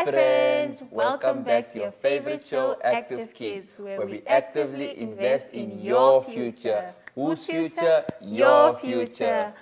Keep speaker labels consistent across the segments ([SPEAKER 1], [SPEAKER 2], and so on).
[SPEAKER 1] Hi friends, welcome back to your favorite show, Active Kids, where we actively invest in your future. Whose future? Your future.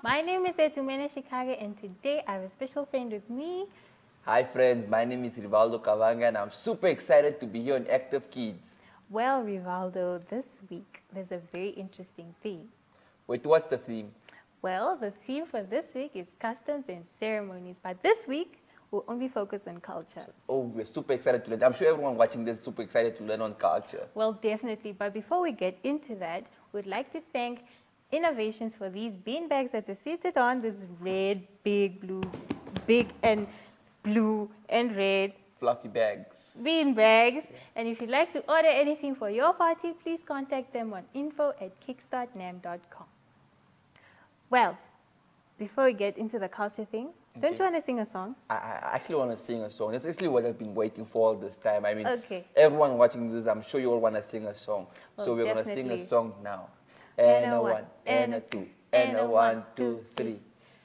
[SPEAKER 1] My name is Shikage, and today I have a special friend with me.
[SPEAKER 2] Hi friends, my name is Rivaldo Kavanga and I'm super excited to be here on Active Kids.
[SPEAKER 1] Well, Rivaldo, this week there's a very interesting theme.
[SPEAKER 2] Wait, what's the theme?
[SPEAKER 1] Well, the theme for this week is customs and ceremonies, but this week we'll only focus on culture.
[SPEAKER 2] Oh, we're super excited to learn. I'm sure everyone watching this is super excited to learn on culture.
[SPEAKER 1] Well, definitely, but before we get into that, we'd like to thank Innovations for these bean bags that we're seated on. This red, big and blue and red
[SPEAKER 2] Fluffy bags.
[SPEAKER 1] bean bags. And if you'd like to order anything for your party, please contact them on info@kickstartnam.com. Well, before we get into the culture thing, don't you want to sing a song?
[SPEAKER 2] I actually want to sing a song. That's actually what I've been waiting for all this time. I mean,
[SPEAKER 1] Okay.
[SPEAKER 2] everyone watching this, I'm sure you all want to sing a song.
[SPEAKER 1] Well,
[SPEAKER 2] so we're going to sing
[SPEAKER 1] definitely.
[SPEAKER 2] a song now.
[SPEAKER 1] And
[SPEAKER 2] And
[SPEAKER 1] a
[SPEAKER 2] a
[SPEAKER 1] one,
[SPEAKER 2] one, and a two, and a one, two, three.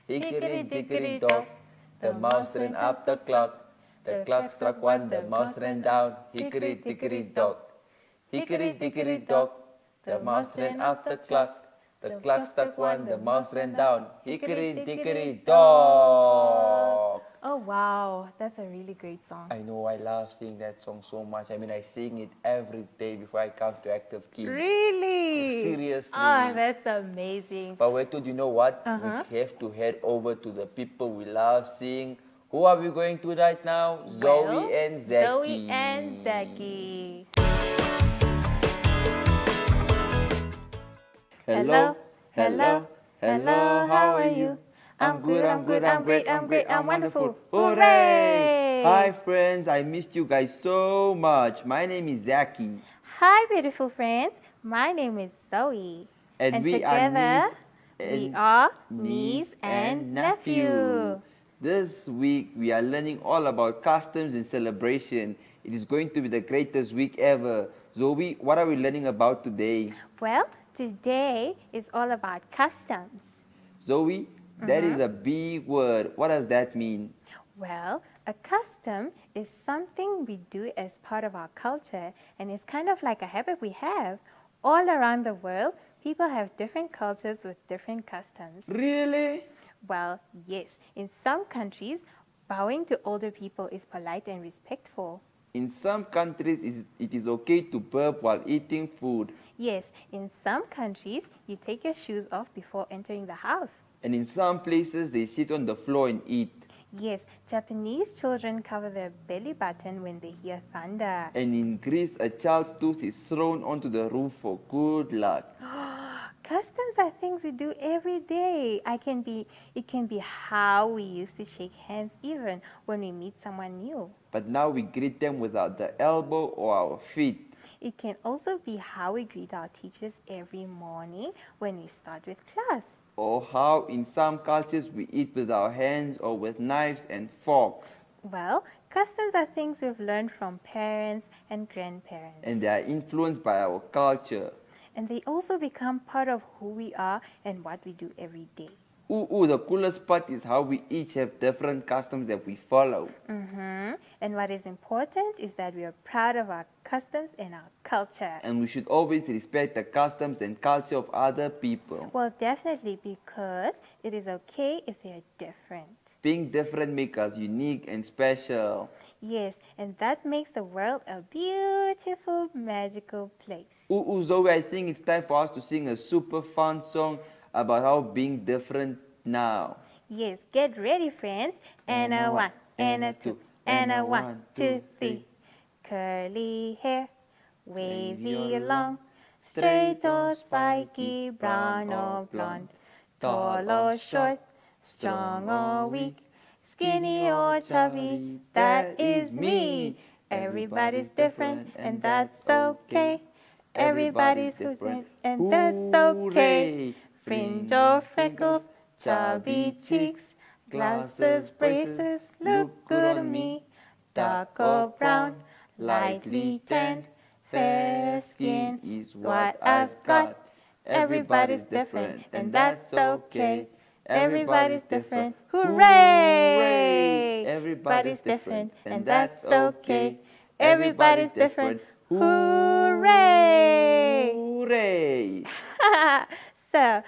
[SPEAKER 2] Hickory dickory dock, the mouse ran up the clock. The clock struck one, the mouse ran down. Hickory dickory dock. Hickory dickory dock, the mouse ran up the clock. The clock struck one, the mouse ran down. Hickory dickory dock.
[SPEAKER 1] Oh, wow. That's a really great song.
[SPEAKER 2] I know, I love singing that song so much. I mean, I sing it every day before I come to Active Kids.
[SPEAKER 1] Really?
[SPEAKER 2] Seriously.
[SPEAKER 1] Oh, that's amazing.
[SPEAKER 2] But wait, you know what? We have to head over to the people we love seeing. Who are we going to right now? Zoey and Zacky.
[SPEAKER 1] Zoey and Zacky.
[SPEAKER 2] Hello, hello, hello, how are you? I'm good, I'm great, I'm wonderful. Hooray! Hi friends, I missed you guys so much. My name is Zacky.
[SPEAKER 1] Hi, beautiful friends. My name is Zoey.
[SPEAKER 2] And we
[SPEAKER 1] together, we are
[SPEAKER 2] niece
[SPEAKER 1] niece and nephew.
[SPEAKER 2] This week, we are learning all about customs and celebration. It is going to be the greatest week ever. Zoey, what are we learning about today?
[SPEAKER 1] Well, today is all about customs.
[SPEAKER 2] Zoey, that is a big word. What does that mean?
[SPEAKER 1] Well, a custom is something we do as part of our culture, and it's kind of like a habit we have. All around the world, people have different cultures with different customs.
[SPEAKER 2] Really?
[SPEAKER 1] Well, yes. In some countries, bowing to older people is polite and respectful.
[SPEAKER 2] In some countries, it is okay to burp while eating food.
[SPEAKER 1] Yes, in some countries, you take your shoes off before entering the house.
[SPEAKER 2] And in some places, they sit on the floor and eat.
[SPEAKER 1] Yes, Japanese children cover their belly button when they hear thunder.
[SPEAKER 2] And in Greece, a child's tooth is thrown onto the roof for good luck.
[SPEAKER 1] Customs are things we do every day. It can be how we used to shake hands even when we meet someone new.
[SPEAKER 2] But now we greet them without the elbow or our feet.
[SPEAKER 1] It can also be how we greet our teachers every morning when we start with class.
[SPEAKER 2] Or how in some cultures we eat with our hands or with knives and forks.
[SPEAKER 1] Well, customs are things we've learned from parents and grandparents.
[SPEAKER 2] And they are influenced by our culture.
[SPEAKER 1] And they also become part of who we are and what we do every day.
[SPEAKER 2] The coolest part is how we each have different customs that we follow.
[SPEAKER 1] And what is important is that we are proud of our customs and our culture.
[SPEAKER 2] And we should always respect the customs and culture of other people.
[SPEAKER 1] Well, definitely, because it is okay if they are different.
[SPEAKER 2] Being different makes us unique and special.
[SPEAKER 1] Yes, and that makes the world a beautiful, magical place.
[SPEAKER 2] Zoey, I think it's time for us to sing a super fun song about how being different now.
[SPEAKER 1] Yes, get ready, friends. And a one, and a two, and a 1, 2, 3. Curly hair, wavy long, straight or spiky, brown or blonde. tall or short, strong or weak, skinny or chubby, that is me. Everybody's different and that's okay. Everybody's different and that's okay. Fringe or freckles, chubby cheeks, glasses, braces, look good on me. Dark or brown, lightly tanned, fair skin is what I've got. Everybody's different and that's okay. Everybody's different, hooray! Everybody's different and that's okay. Everybody's different, hooray!
[SPEAKER 2] Hooray!
[SPEAKER 1] So,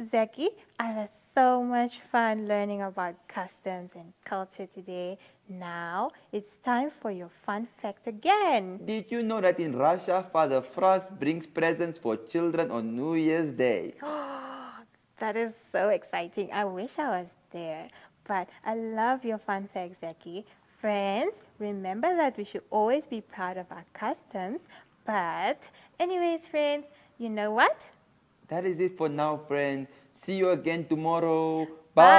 [SPEAKER 1] Zacky, I had so much fun learning about customs and culture today. Now, it's time for your fun fact again.
[SPEAKER 2] Did you know that in Russia, Father Frost brings presents for children on New Year's Day?
[SPEAKER 1] That is so exciting. I wish I was there. But I love your fun fact, Zacky. Friends, remember that we should always be proud of our customs. But anyways, friends, you know what?
[SPEAKER 2] That is it for now, friends. See you again tomorrow. Bye.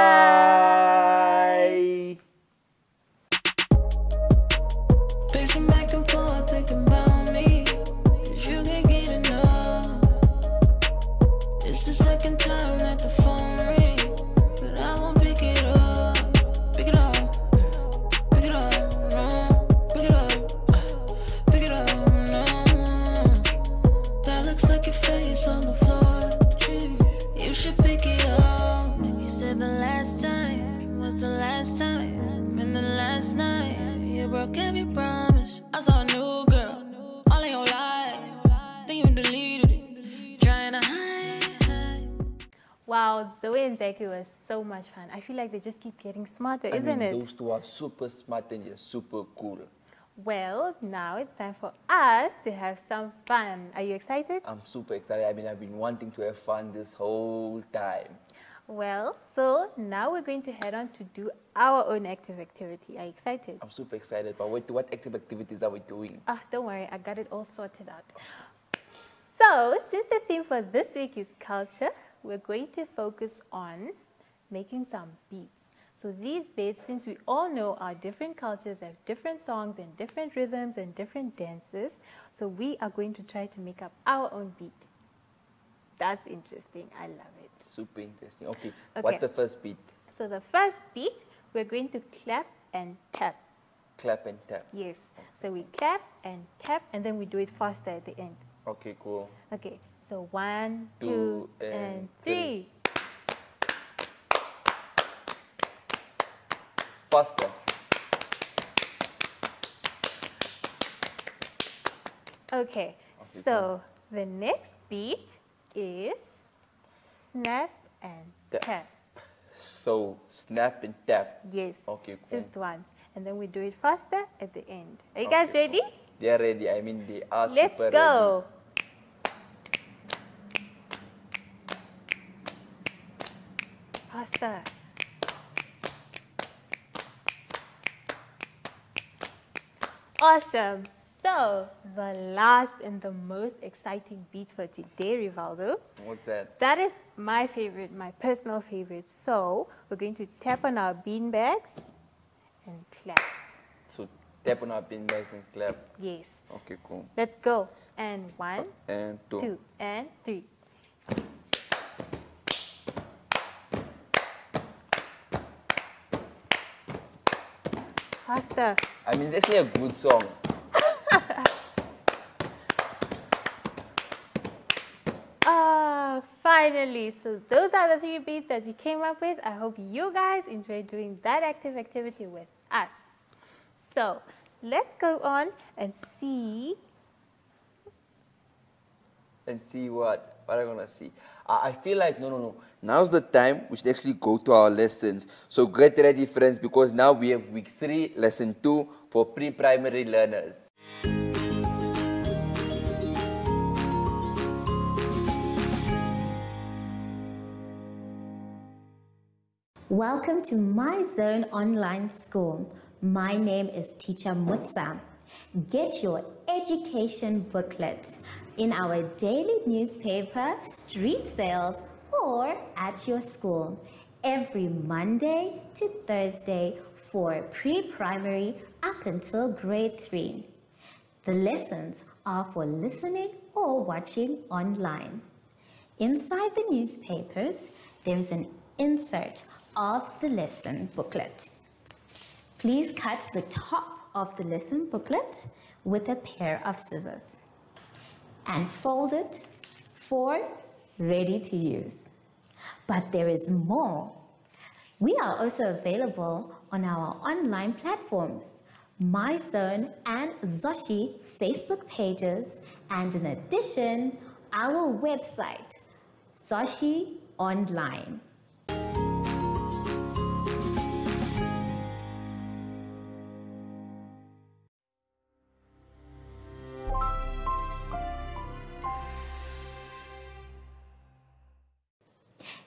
[SPEAKER 3] Pacing back and forth, thinking about me. 'Cause you can't get enough. It's the second time that the phone rings, but I won't pick it up. Pick it up, pick it up, no. Pick it up, pick it up, no. That looks like your face on the floor. You should pick it up. You said the last time was the last time, and the last night you broke every promise. I saw a new girl, all in your life, then you deleted it, trying to hide.
[SPEAKER 1] Wow, Zoey and Zacky was so much fun. I feel like they just keep getting smarter, isn't it?
[SPEAKER 2] Those two are super smart and you're super cool.
[SPEAKER 1] Well, now it's time for us to have some fun. Are you excited?
[SPEAKER 2] I'm super excited. I mean, I've been wanting to have fun this whole time.
[SPEAKER 1] Well, so now we're going to head on to do our own active activity. Are you excited?
[SPEAKER 2] I'm super excited. But what active activities are we doing?
[SPEAKER 1] Don't worry, I got it all sorted out. So, since the theme for this week is culture, we're going to focus on making some beats. So these beats, since we all know our different cultures have different songs and different rhythms and different dances, so we are going to try to make up our own beat. That's interesting. I love it.
[SPEAKER 2] Super interesting. Okay, what's the first beat?
[SPEAKER 1] So the first beat, we're going to clap and tap.
[SPEAKER 2] Clap and tap.
[SPEAKER 1] Yes. So we clap and tap, and then we do it faster at the end.
[SPEAKER 2] Okay, cool.
[SPEAKER 1] Okay. So 1, 2, and 3.
[SPEAKER 2] Faster.
[SPEAKER 1] Okay. So the next beat is snap and tap.
[SPEAKER 2] So snap and tap.
[SPEAKER 1] Yes.
[SPEAKER 2] Okay, cool.
[SPEAKER 1] Just once. And then we do it faster at the end. Are you guys ready?
[SPEAKER 2] They are ready. I mean, they are
[SPEAKER 1] Let's
[SPEAKER 2] super
[SPEAKER 1] go.
[SPEAKER 2] ready.
[SPEAKER 1] Faster. Awesome. So, the last and the most exciting beat for today, Rivaldo.
[SPEAKER 2] What's that?
[SPEAKER 1] That is my favorite, my personal favorite. So, we're going to tap on our bean bags and clap.
[SPEAKER 2] So tap on our pin bags and clap.
[SPEAKER 1] Yes.
[SPEAKER 2] Okay, cool.
[SPEAKER 1] Let's go. And 1,
[SPEAKER 2] And 2.
[SPEAKER 1] 2, and 3. Faster.
[SPEAKER 2] I mean, it's actually a good song.
[SPEAKER 1] Finally. So those are the 3 beats that you came up with. I hope you guys enjoyed doing that active activity with us. So let's go on and see.
[SPEAKER 2] And see what? What are we going to see? I feel like, no. Now's the time we should actually go to our lessons. So get ready, friends, because now we have week 3, lesson 2 for pre-primary learners.
[SPEAKER 4] Welcome to My Zone Online School. My name is Teacher Mutsa. Get your education booklet in our daily newspaper, street sales, or at your school every Monday to Thursday for pre-primary up until grade 3. The lessons are for listening or watching online. Inside the newspapers, there is an insert of the lesson booklet. Please cut the top of the lesson booklet with a pair of scissors and fold it for ready to use. But there is more. We are also available on our online platforms, MyZone and Zoshi Facebook pages, and in addition, our website, Zoshi Online.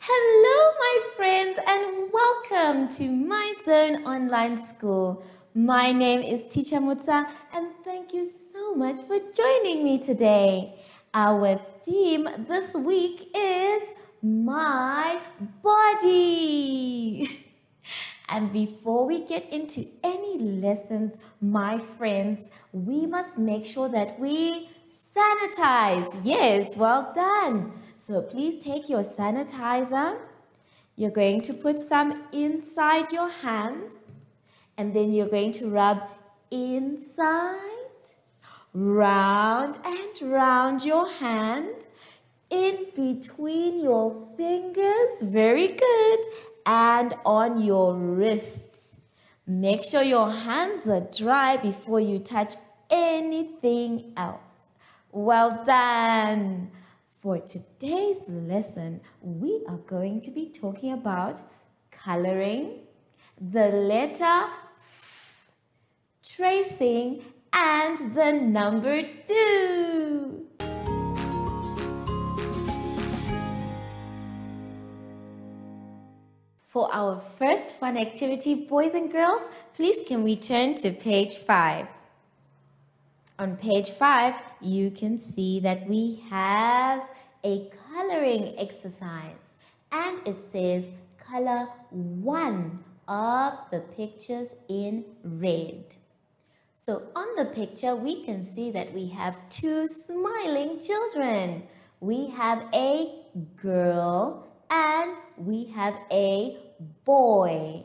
[SPEAKER 4] Hello, my friends, and welcome to MyZone Online School. My name is Teacher Mutsa, and thank you so much for joining me today. Our theme this week is my body. And before we get into any lessons, my friends, we must make sure that we sanitize. Yes, well done. So please take your sanitizer. You're going to put some inside your hands, and then you're going to rub inside, round and round your hand, in between your fingers, very good, and on your wrists. Make sure your hands are dry before you touch anything else. Well done. For today's lesson, we are going to be talking about coloring, the letter F, tracing, and the number 2. For our first fun activity, boys and girls, please can we turn to page 5. On page 5, you can see that we have a coloring exercise, and it says color 1 of the pictures in red. So on the picture, we can see that we have 2 smiling children. We have a girl and we have a boy.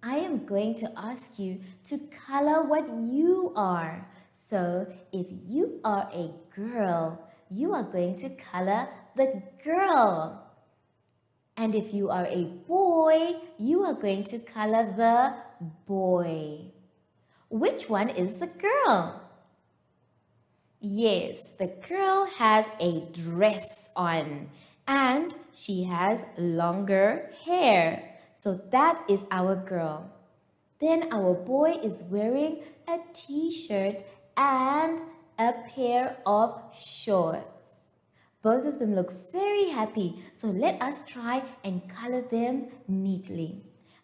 [SPEAKER 4] I am going to ask you to color what you are. So if you are a girl, you are going to color the girl. And if you are a boy, you are going to color the boy. Which one is the girl? Yes, the girl has a dress on and she has longer hair. So that is our girl. Then our boy is wearing a t-shirt and a pair of shorts. Both of them look very happy, so let us try and color them neatly.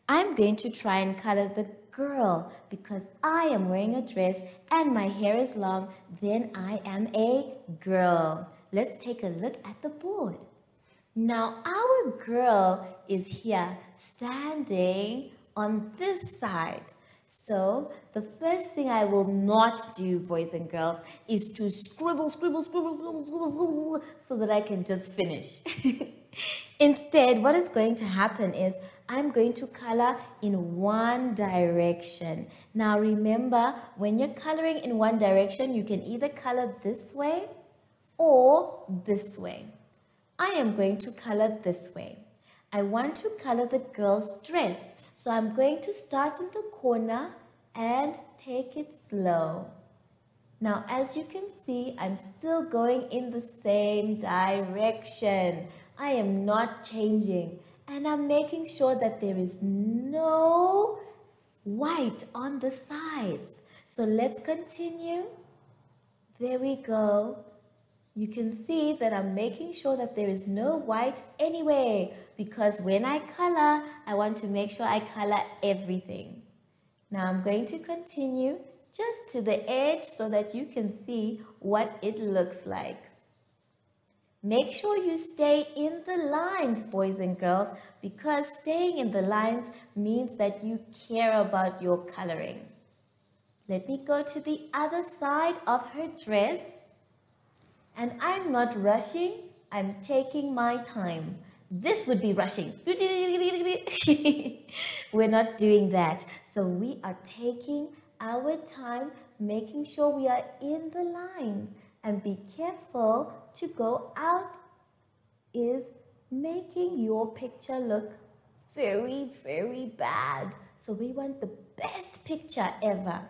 [SPEAKER 4] I'm going to try and color the girl because I am wearing a dress and my hair is long. Then I am a girl. Let's take a look at the board. Now our girl is here standing on this side. So the first thing I will not do, boys and girls, is to scribble so that I can just finish. Instead, what is going to happen is I'm going to color in one direction. Now remember, when you're coloring in one direction, you can either color this way or this way. I am going to color this way. I want to color the girl's dress. So I'm going to start in the corner and take it slow. Now, as you can see, I'm still going in the same direction. I am not changing, and I'm making sure that there is no white on the sides. So let's continue. There we go. You can see that I'm making sure that there is no white anywhere, because when I color, I want to make sure I color everything. Now I'm going to continue just to the edge so that you can see what it looks like. Make sure you stay in the lines, boys and girls, because staying in the lines means that you care about your coloring. Let me go to the other side of her dress. And I'm not rushing, I'm taking my time. This would be rushing. We're not doing that. So we are taking our time, making sure we are in the lines. And be careful to go out is making your picture look very, very bad. So we want the best picture ever.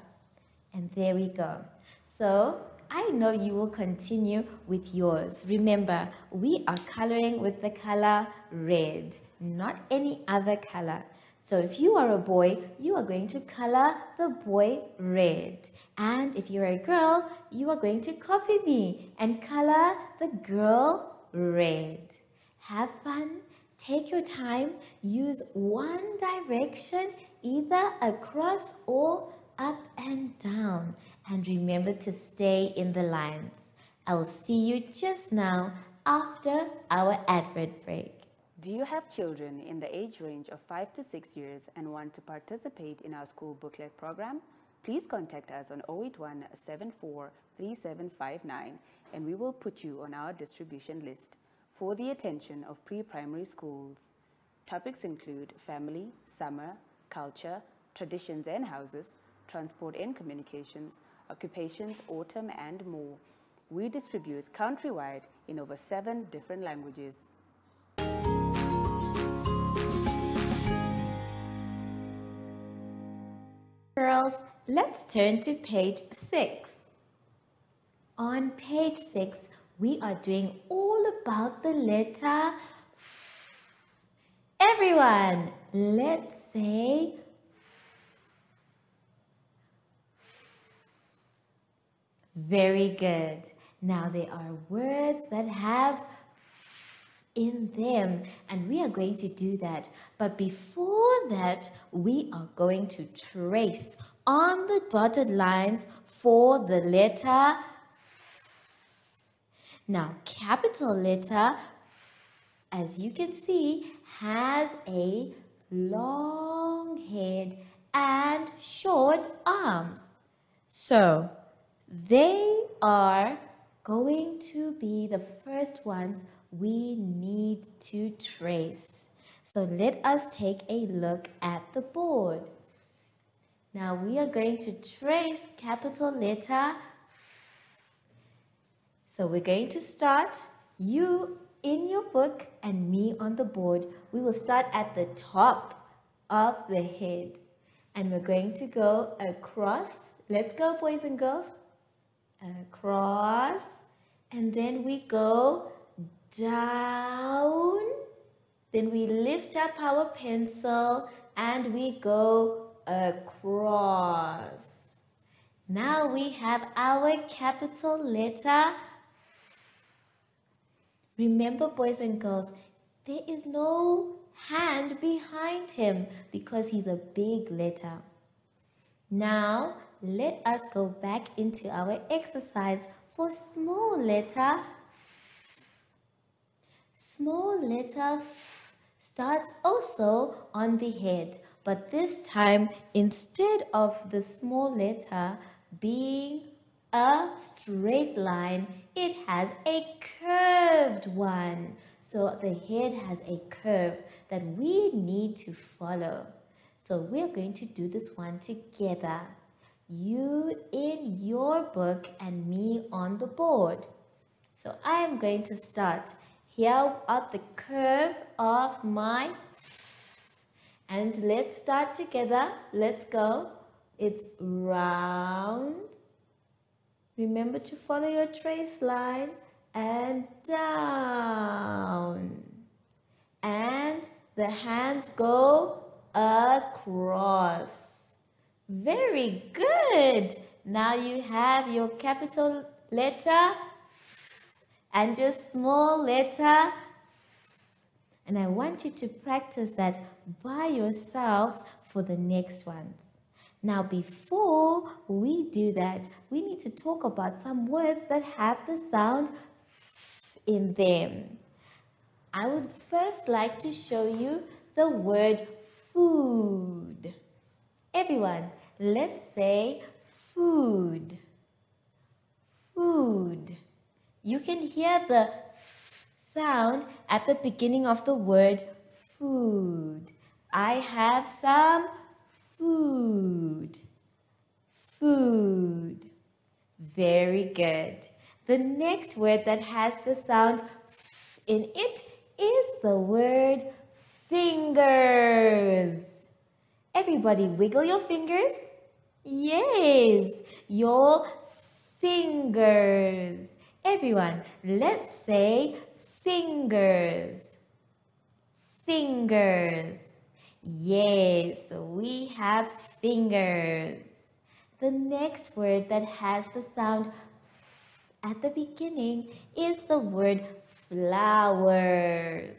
[SPEAKER 4] And there we go. So I know you will continue with yours. Remember, we are coloring with the color red, not any other color. So if you are a boy, you are going to color the boy red. And if you're a girl, you are going to copy me and color the girl red. Have fun, take your time, use one direction, either across or up and down. And remember to stay in the lines. I'll see you just now after our advert break.
[SPEAKER 5] Do you have children in the age range of 5 to 6 years and want to participate in our school booklet program? Please contact us on 081 74 3759 and we will put you on our distribution list for the attention of pre-primary schools. Topics include family, summer, culture, traditions and houses, transport and communications, occupations, autumn and more. We distribute countrywide in over 7 different languages.
[SPEAKER 4] Girls, let's turn to page 6. On page 6, we are doing all about the letter F. Everyone, let's say very good. Now there are words that have in them and we are going to do that. But before that, we are going to trace on the dotted lines for the letter. Now, capital letter, as you can see, has a long head and short arms. So, they are going to be the first ones we need to trace. So let us take a look at the board. Now we are going to trace capital letter. So we're going to start, you in your book and me on the board. We will start at the top of the head and we're going to go across. Let's go, boys and girls. Across, and then we go down, then we lift up our pencil and we go across. Now we have our capital letter. Remember, boys and girls, there is no hand behind him because he's a big letter. Now let us go back into our exercise for small letter F. Small letter F starts also on the head, but this time instead of the small letter being a straight line, it has a curved one. So the head has a curve that we need to follow. So we're going to do this one together. You in your book and me on the board. So I am going to start here at the curve of my F. And let's start together. Let's go. It's round. Remember to follow your trace line and down. And the hands go across. Very good. Now you have your capital letter and your small letter. And I want you to practice that by yourselves for the next ones. Now, before we do that, we need to talk about some words that have the sound in them. I would first like to show you the word food. Everyone, let's say food. Food. You can hear the f sound at the beginning of the word food. I have some food. Food. Very good. The next word that has the sound f in it is the word fingers. Everybody wiggle your fingers. Yes, your fingers. Everyone, let's say fingers. Fingers. Yes, we have fingers. The next word that has the sound f at the beginning is the word flowers.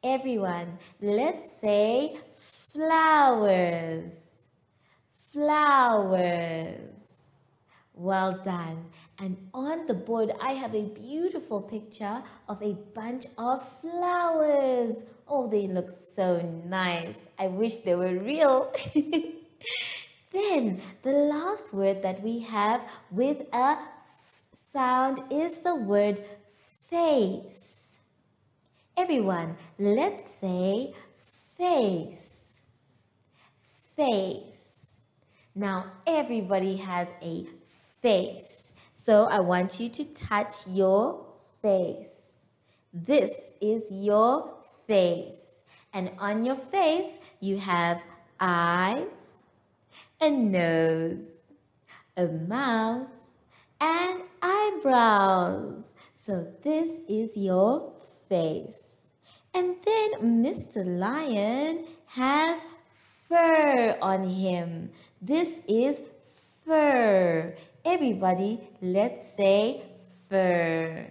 [SPEAKER 4] Everyone, let's say flowers. Flowers. Well done. And on the board, I have a beautiful picture of a bunch of flowers. Oh, they look so nice. I wish they were real. Then, the last word that we have with a f sound is the word face. Everyone, let's say face. Face. Now, everybody has a face. So, I want you to touch your face. This is your face. And on your face, you have eyes, a nose, a mouth, and eyebrows. So this is your face. And then Mr. Lion has fur on him. This is fur. Everybody, let's say fur.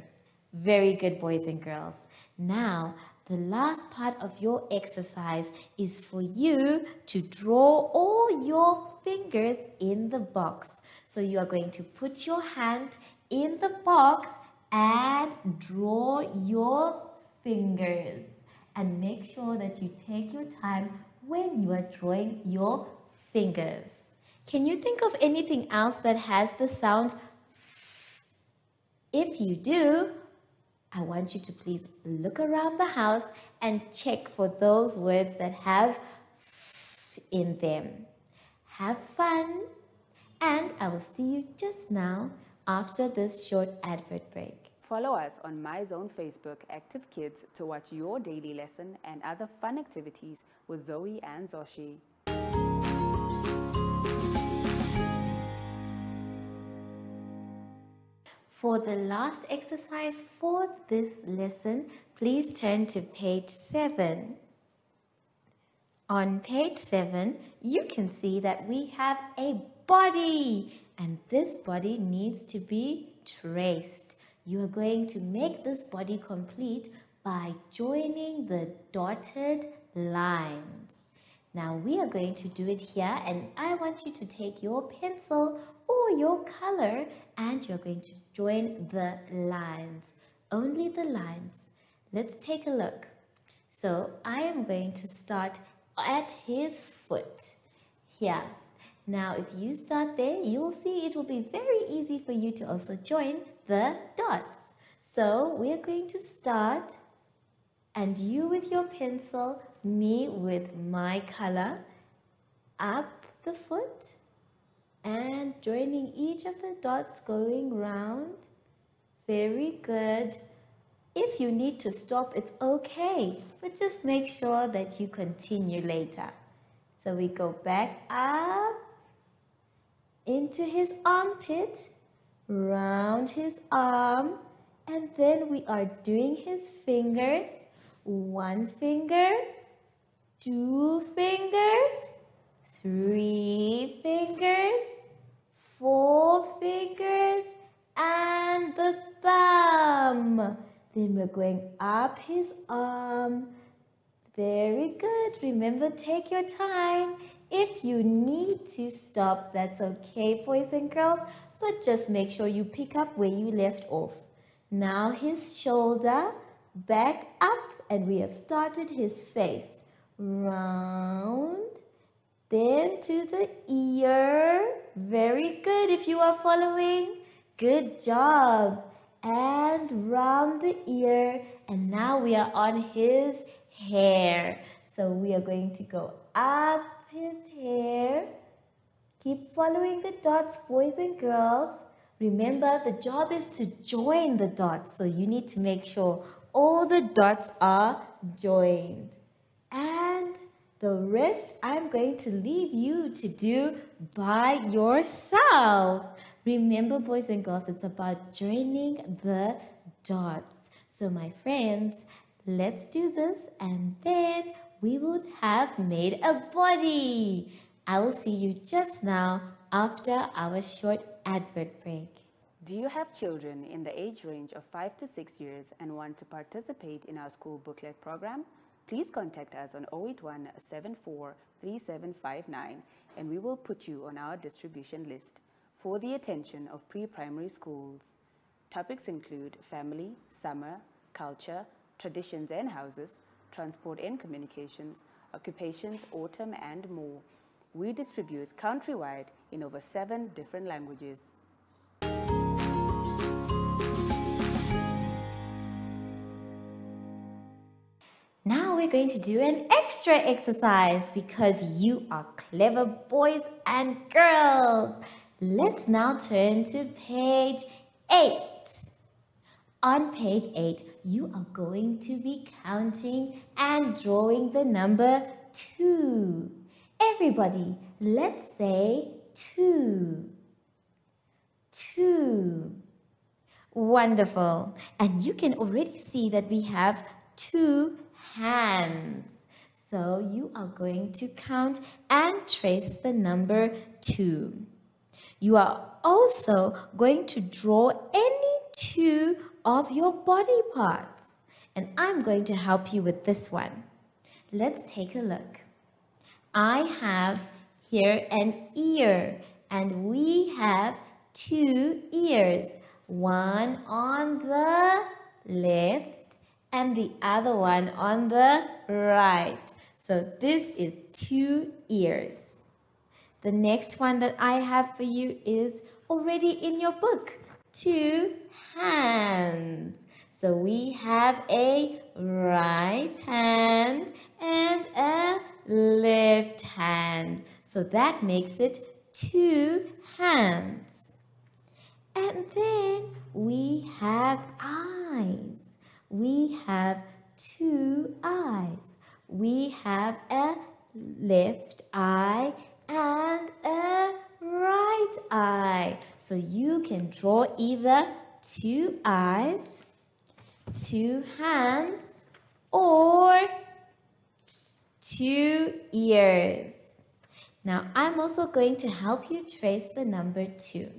[SPEAKER 4] Very good, boys and girls. Now, the last part of your exercise is for you to draw all your fingers in the box. So you are going to put your hand in the box and draw your fingers. And make sure that you take your time when you are drawing your fingers. Can you think of anything else that has the sound f? If you do, I want you to please look around the house and check for those words that have f in them. Have fun, and I will see you just now after this short advert break.
[SPEAKER 5] Follow us on My Zone Facebook Active Kids to watch your daily lesson and other fun activities with Zoe and Zacky.
[SPEAKER 4] For the last exercise for this lesson, please turn to page 7. On page 7, you can see that we have a body, and this body needs to be traced. You are going to make this body complete by joining the dotted lines. Now we are going to do it here, and I want you to take your pencil or your color and you're going to join the lines. Only the lines. Let's take a look. So I am going to start at his foot here. Now if you start there, you will see it will be very easy for you to also join the dots. So we are going to start, and you with your pencil, me with my color, up the foot and joining each of the dots going round. Very good. If you need to stop, it's okay, but just make sure that you continue later. So we go back up into his armpit, round his arm, and then we are doing his fingers. 1 finger, 2 fingers, 3 fingers, 4 fingers, and the thumb. Then we're going up his arm. Very good. Remember, take your time. If you need to stop, that's okay, boys and girls, but just make sure you pick up where you left off. Now his shoulder, back up, and we have started his face. Round, then to the ear. Very good if you are following. Good job. And round the ear. And now we are on his hair. So we are going to go up his hair. Keep following the dots, boys and girls. Remember, the job is to join the dots. So you need to make sure all the dots are joined. And the rest I'm going to leave you to do by yourself. Remember, boys and girls, it's about joining the dots. So my friends, let's do this and then we would have made a body. I will see you just now after our short advert break.
[SPEAKER 5] Do you have children in the age range of 5 to 6 years and want to participate in our school booklet program? Please contact us on 081 74 3759 and we will put you on our distribution list for the attention of pre-primary schools. Topics include family, summer, culture, traditions and houses, transport and communications, occupations, autumn and more. We distribute countrywide in over 7 different languages.
[SPEAKER 4] Now we're going to do an extra exercise because you are clever boys and girls. Let's now turn to page 8. On page 8, you are going to be counting and drawing the number 2. Everybody, let's say 2. 2. Wonderful. And you can already see that we have 2 hands. So you are going to count and trace the number 2. You are also going to draw any 2 of your body parts. And I'm going to help you with this one. Let's take a look. I have here an ear and we have 2 ears. One on the left and the other one on the right. So this is 2 ears. The next one that I have for you is already in your book. 2 hands. So we have a right hand and a left hand. So that makes it 2 hands. And then we have eyes. We have 2 eyes. We have a left eye and a right eye. So you can draw either 2 eyes, 2 hands, or 2 ears. Now I'm also going to help you trace the number 2.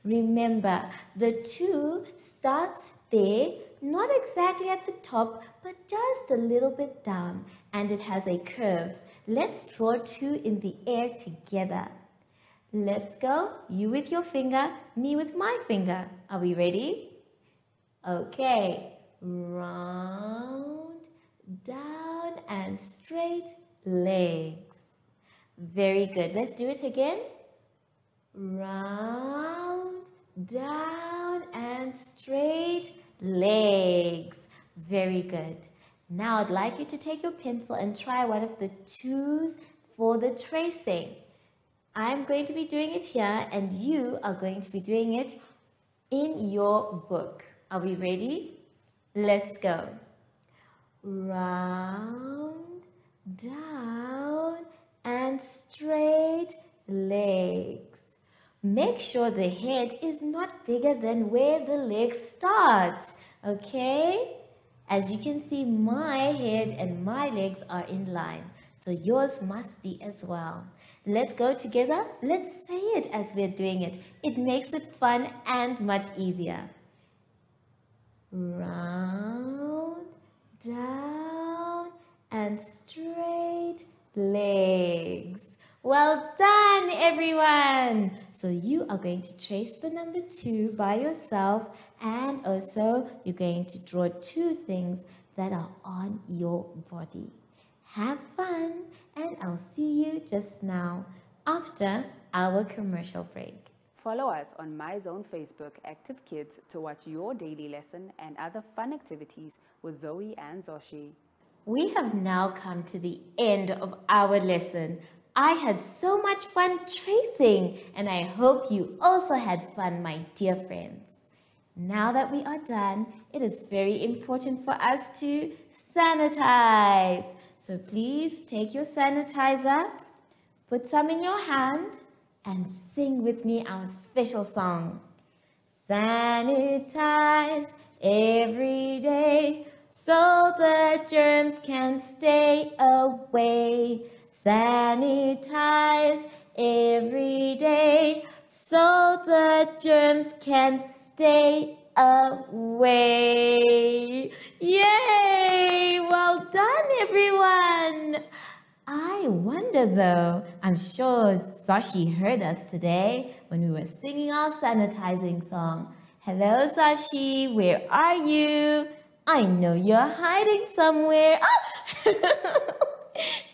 [SPEAKER 4] Remember, the 2 starts there, not exactly at the top, but just a little bit down, and it has a curve. Let's draw 2 in the air together. Let's go. You with your finger, me with my finger. Are we ready? Okay. Round, down, and straight legs. Very good. Let's do it again. Round, down, and straight legs. Very good. Now I'd like you to take your pencil and try one of the 2s for the tracing. I'm going to be doing it here and you are going to be doing it in your book. Are we ready? Let's go. Round, down, and straight legs. Make sure the head is not bigger than where the legs start, okay? As you can see, my head and my legs are in line, so yours must be as well. Let's go together. Let's say it as we're doing it. It makes it fun and much easier. Round, down, and straight legs. Well done, everyone. So you are going to trace the number 2 by yourself, and also you're going to draw 2 things that are on your body. Have fun, and I'll see you just now after our commercial break.
[SPEAKER 5] Follow us on My Zone Facebook Active Kids to watch your daily lesson and other fun activities with Zoe and Zacky.
[SPEAKER 4] We have now come to the end of our lesson. I had so much fun tracing, and I hope you also had fun, my dear friends. Now that we are done, it is very important for us to sanitize. So please take your sanitizer, put some in your hand, and sing with me our special song. Sanitize every day so the germs can stay away. Sanitize every day so the germs can stay away. Yay! Well done, everyone. I wonder though, I'm sure Zacky heard us today when we were singing our sanitizing song. Hello Zacky, where are you? I know you're hiding somewhere. Oh!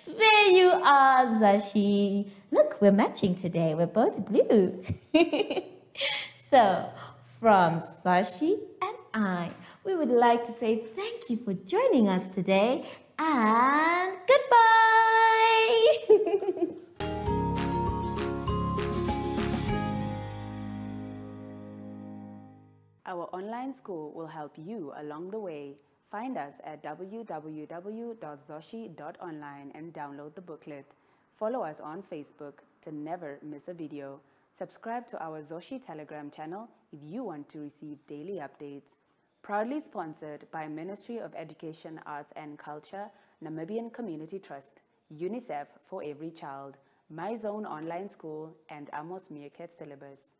[SPEAKER 4] There you are, Zacky. Look, we're matching today. We're both blue. So, from Zacky and I, we would like to say thank you for joining us today, and goodbye!
[SPEAKER 5] Our online school will help you along the way. Find us at www.zoshi.online and download the booklet. Follow us on Facebook to never miss a video. Subscribe to our Zacky Telegram channel if you want to receive daily updates. Proudly sponsored by Ministry of Education, Arts and Culture, Namibian Community Trust, UNICEF for Every Child, My Zone Online School, and Amos Meerkat Syllabus.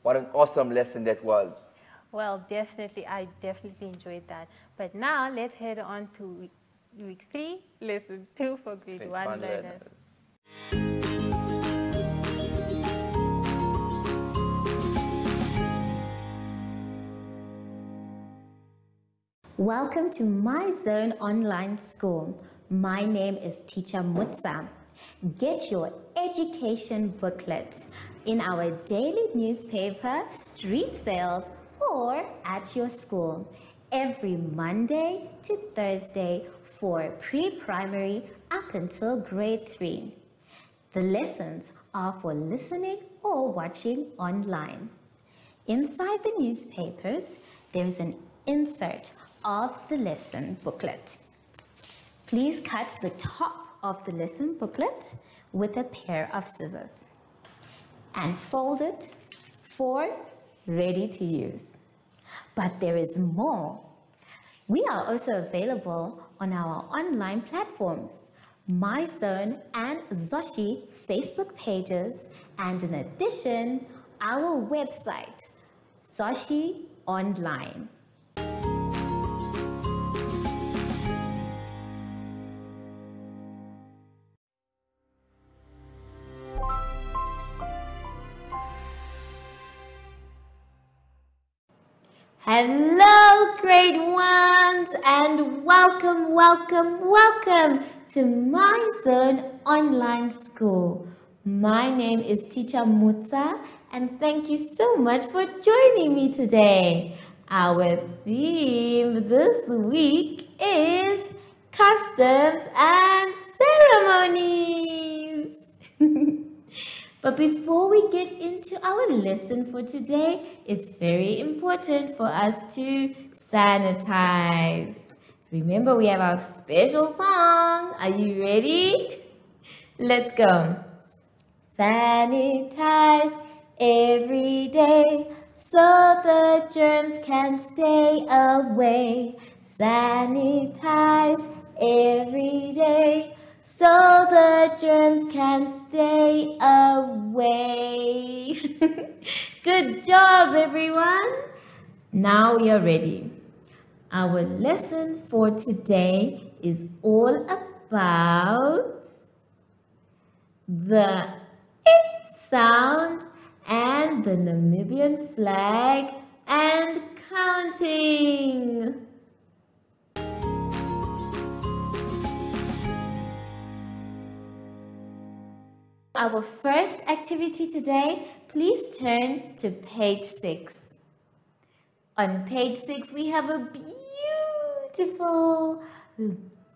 [SPEAKER 2] What an awesome lesson that was.
[SPEAKER 1] Well, definitely, I definitely enjoyed that. But now let's head on to week 3, lesson 2 for grade 1 learners.
[SPEAKER 4] Welcome to My Zone Online School. My name is Teacher Mutsa. Get your education booklet in our daily newspaper, street sales, or at your school every Monday to Thursday for pre-primary up until grade 3. The lessons are for listening or watching online. Inside the newspapers, there is an insert of the lesson booklet. Please cut the top of the lesson booklet with a pair of scissors and fold it for ready to use. But there is more. We are also available on our online platforms, My Zone and Zacky Facebook pages, and in addition, our website, Zacky Online. Hello, grade 1s, and welcome, welcome, welcome to My Zone Online School. My name is Teacher Mutsa, and thank you so much for joining me today. Our theme this week is customs and ceremonies. But before we get into our lesson for today, it's very important for us to sanitize. Remember, we have our special song. Are you ready? Let's go. Sanitize every day so the germs can stay away. Sanitize every day so the germs can stay away. Good job, everyone. Now we are ready. Our lesson for today is all about the I sound and the Namibian flag and counting. Our first activity today, please turn to page 6. On page 6, we have a beautiful,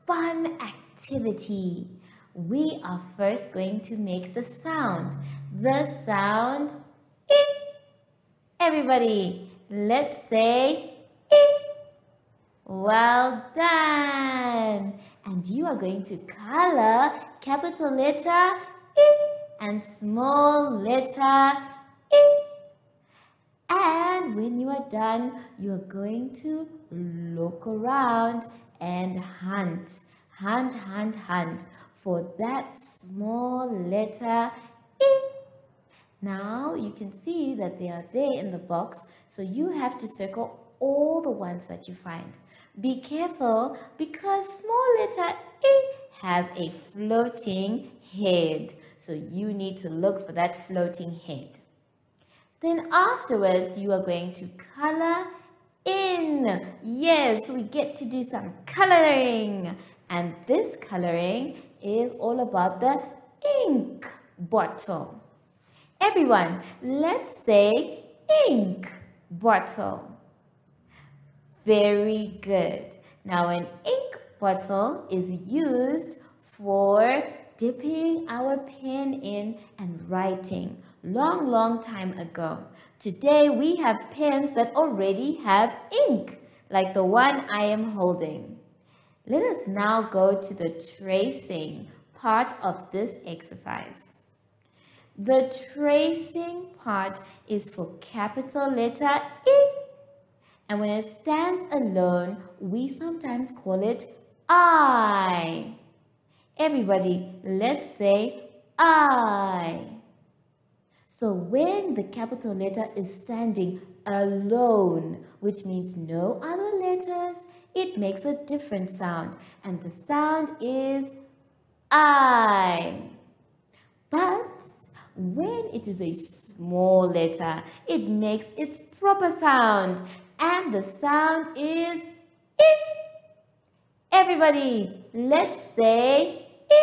[SPEAKER 4] fun activity. We are first going to make the sound I. Everybody, let's say I. Well done. And you are going to color capital letter I and small letter I. And when you are done, you are going to look around and hunt for that small letter I. Now you can see that they are there in the box, so you have to circle all the ones that you find. Be careful because small letter I has a floating head, so you need to look for that floating head. Then afterwards, you are going to color in. Yes, we get to do some coloring. And this coloring is all about the ink bottle. Everyone, let's say ink bottle. Very good. Now, an ink bottle is used for dipping our pen in and writing. Long time ago. Today we have pens that already have ink, like the one I am holding. Let us now go to the tracing part of this exercise. The tracing part is for capital letter I, and when it stands alone, we sometimes call it I. Everybody, let's say I. So when the capital letter is standing alone, which means no other letters, it makes a different sound, and the sound is I. But when it is a small letter, it makes its proper sound, and the sound is I. Everybody, let's say I.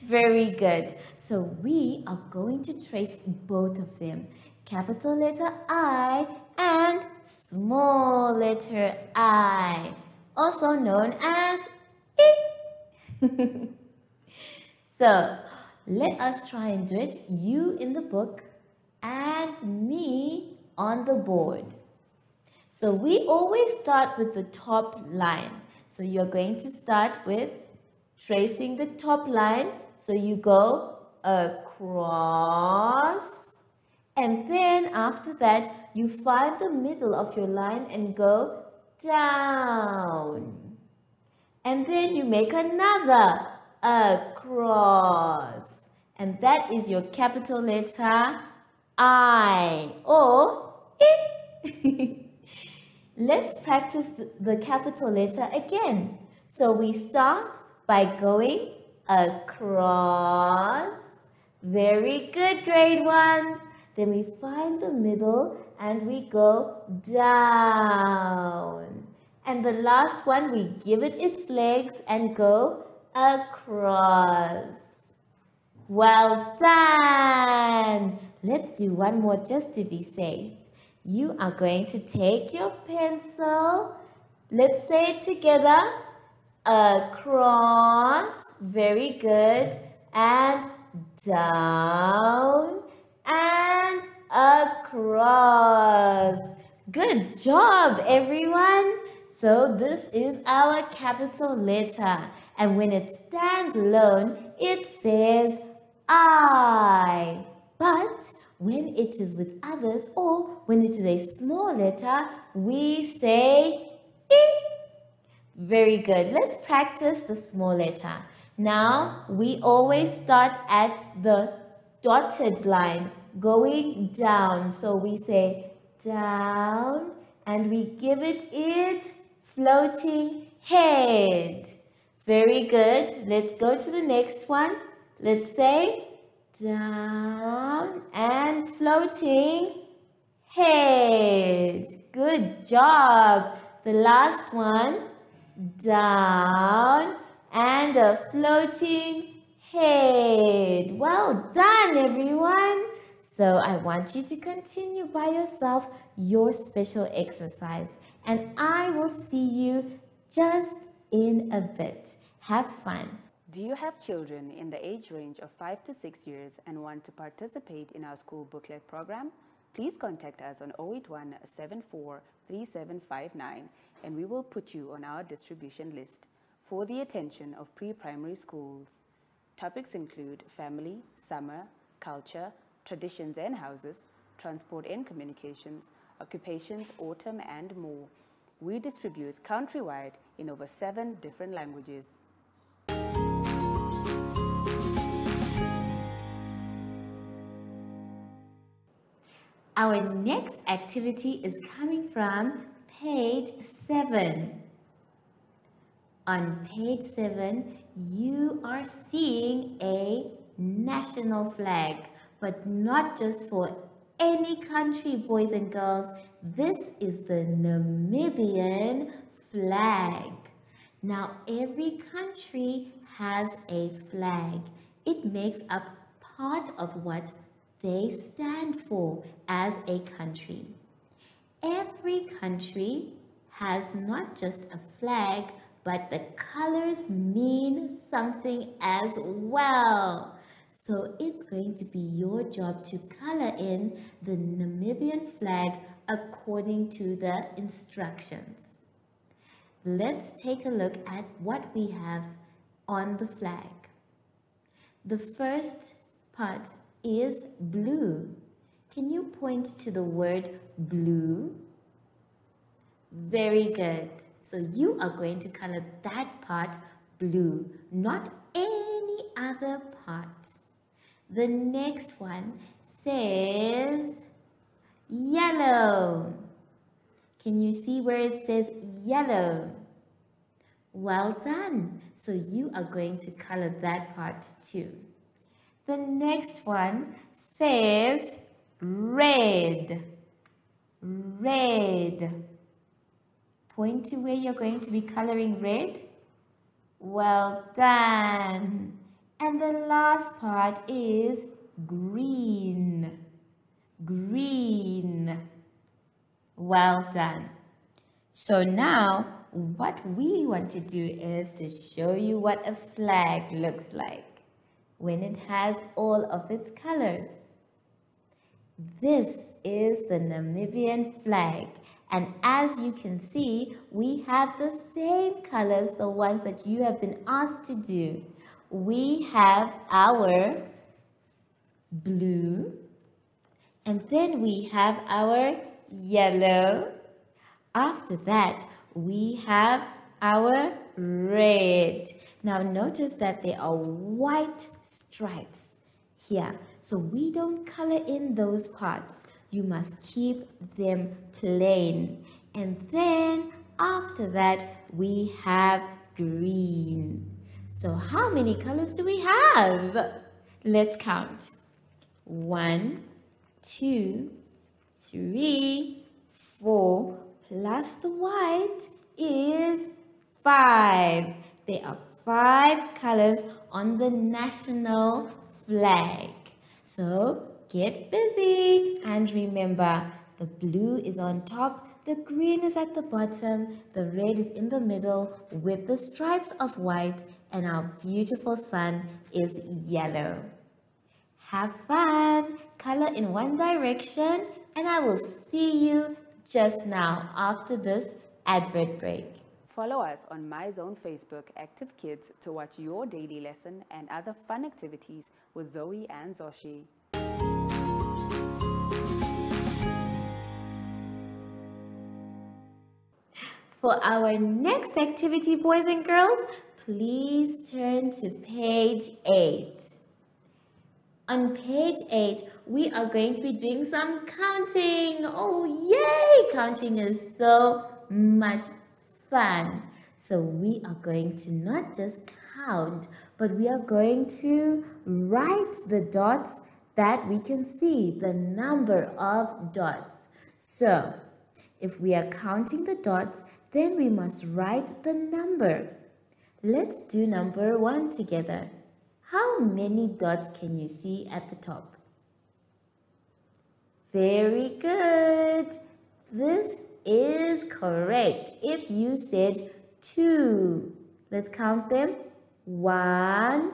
[SPEAKER 4] Very good. So we are going to trace both of them. Capital letter I and small letter I, also known as I. So let us try and do it. You in the book and me on the board. So we always start with the top line. So you're going to start with tracing the top line, so you go across, and then after that you find the middle of your line and go down, and then you make another across, and that is your capital letter I or I. Let's practice the capital letter again. So we start by going across. Very good, grade 1. Then we find the middle and we go down. And the last one, we give it its legs and go across. Well done. Let's do one more just to be safe. You are going to take your pencil. Let's say it together. Across, very good, and down and across. Good job, everyone. So this is our capital letter, and when it stands alone, it says I. But when it is with others or when it is a small letter, we say I. Very good. Let's practice the small letter. Now, we always start at the dotted line, going down. So we say down and we give it its floating head. Very good. Let's go to the next one. Let's say down and floating head. Good job. The last one, down and a floating head. Well done, everyone. So I want you to continue by yourself your special exercise, and I will see you just in a bit. Have fun.
[SPEAKER 5] Do you have children in the age range of 5 to 6 years and want to participate in our school booklet program? Please contact us on 081 74 3759 and we will put you on our distribution list for the attention of pre-primary schools. Topics include family, summer, culture, traditions and houses, transport and communications, occupations, autumn and more. We distribute countrywide in over 7 different languages.
[SPEAKER 4] Our next activity is coming from page 7. On page 7, you are seeing a national flag, but not just for any country, boys and girls. This is the Namibian flag. Now, every country has a flag. It makes up part of what they stand for as a country. Every country has not just a flag, but the colors mean something as well. So it's going to be your job to color in the Namibian flag according to the instructions. Let's take a look at what we have on the flag. The first part is blue. Can you point to the word blue? Very good. So you are going to color that part blue, not any other part. The next one says yellow. Can you see where it says yellow? Well done. So you are going to color that part too. The next one says red. Red. Point to where you're going to be coloring red. Well done. And the last part is green. Green. Well done. So now what we want to do is to show you what a flag looks like when it has all of its colors. This is the Namibian flag, and as you can see, we have the same colors, the ones that you have been asked to do. We have our blue, and then we have our yellow. After that, we have our red. Now notice that there are white stripes here. So we don't color in those parts. You must keep them plain. And then after that, we have green. So how many colors do we have? Let's count. 1, 2, 3, 4, plus the white is 5. There are 5 colors on the national flag. So get busy and remember, the blue is on top, the green is at the bottom, the red is in the middle with the stripes of white, and our beautiful sun is yellow. Have fun, color in one direction, and I will see you just now after this advert break.
[SPEAKER 5] Follow us on MyZone Facebook Active Kids to watch your daily lesson and other fun activities with Zoe and Zacky.
[SPEAKER 4] For our next activity, boys and girls, please turn to page 8. On page 8, we are going to be doing some counting. Oh, yay! Counting is so much fun. So we are going to not just count, but we are going to write the dots that we can see, the number of dots. So if we are counting the dots, then we must write the number. Let's do number 1 together. How many dots can you see at the top? Very good. This is correct. If you said 2, let's count them. 1,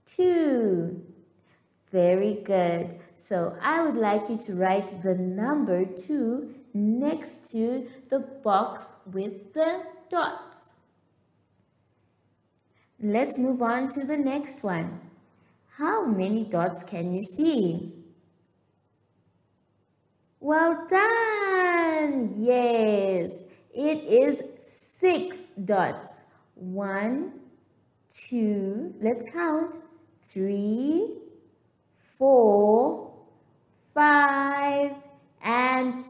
[SPEAKER 4] 2. Very good. So I would like you to write the number 2 next to the box with the dots. Let's move on to the next one. How many dots can you see? Well done! Yes, it is 6 dots. 1, 2, let's count. 3, 4, 5, and 6.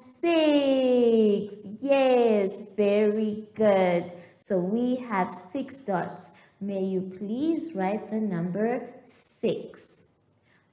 [SPEAKER 4] Yes, very good. So we have 6 dots. May you please write the number 6.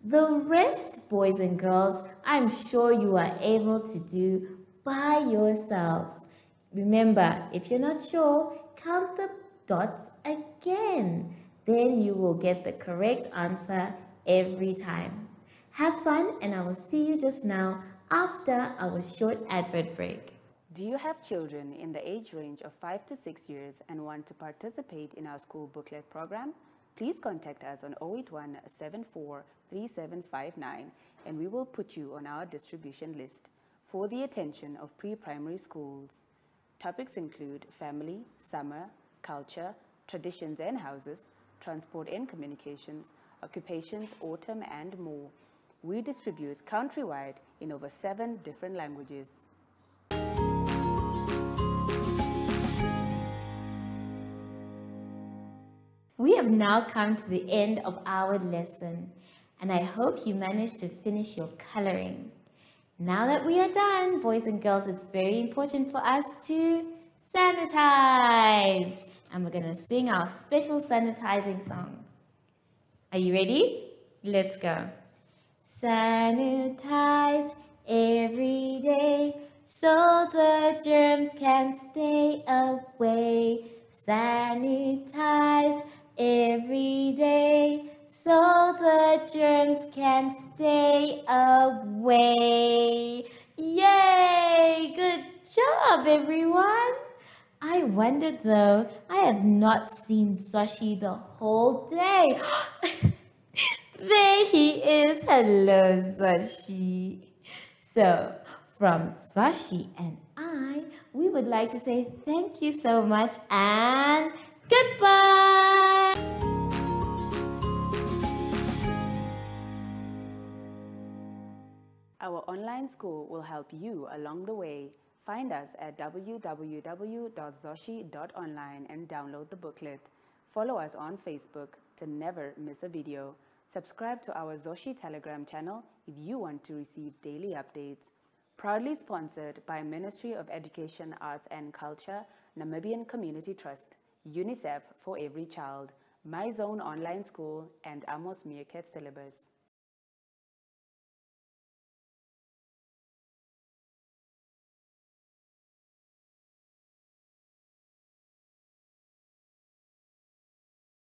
[SPEAKER 4] The rest, boys and girls, I'm sure you are able to do by yourselves. Remember, if you're not sure, count the dots again. Then you will get the correct answer every time. Have fun, and I will see you just now after our short advert break.
[SPEAKER 5] Do you have children in the age range of 5 to 6 years and want to participate in our school booklet program? Please contact us on 081 74 3759 and we will put you on our distribution list for the attention of pre-primary schools. Topics include family, summer, culture, traditions and houses, transport and communications, occupations, autumn and more. We distribute countrywide in over 7 different languages.
[SPEAKER 4] We have now come to the end of our lesson, and I hope you managed to finish your coloring. Now that we are done, boys and girls, it's very important for us to sanitize. And we're going to sing our special sanitizing song. Are you ready? Let's go. Sanitize every day so the germs can stay away. Sanitize every day so the germs can stay away. Yay! Good job, everyone! I wondered though, I have not seen Zoshi the whole day. There he is. Hello, Zoshi. So, from Zoshi and I, we would like to say thank you so much and goodbye.
[SPEAKER 5] Our online school will help you along the way. Find us at www.zoshi.online and download the booklet. Follow us on Facebook to never miss a video. Subscribe to our Zoshi Telegram channel if you want to receive daily updates. Proudly sponsored by Ministry of Education, Arts and Culture, Namibian Community Trust, UNICEF for Every Child, My Zone Online School, and Amos Meerkat Syllabus.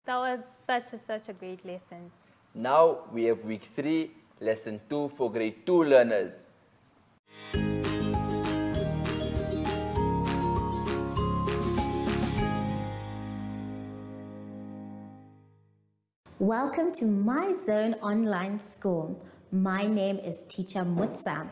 [SPEAKER 1] That was such a great lesson.
[SPEAKER 2] Now we have week 3, lesson 2 for grade 2 learners.
[SPEAKER 4] Welcome to My Zone Online School. My name is Teacher Mutsa.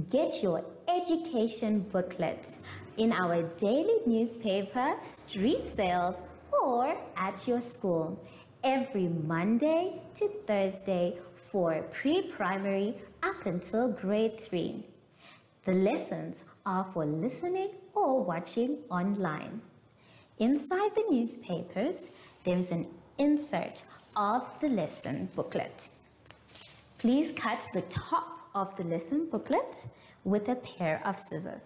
[SPEAKER 4] Get your education booklet in our daily newspaper, street sales, or at your school every Monday to Thursday for pre-primary up until grade 3. The lessons are for listening or watching online. Inside the newspapers, there is an insert of the lesson booklet. Please cut the top of the lesson booklet with a pair of scissors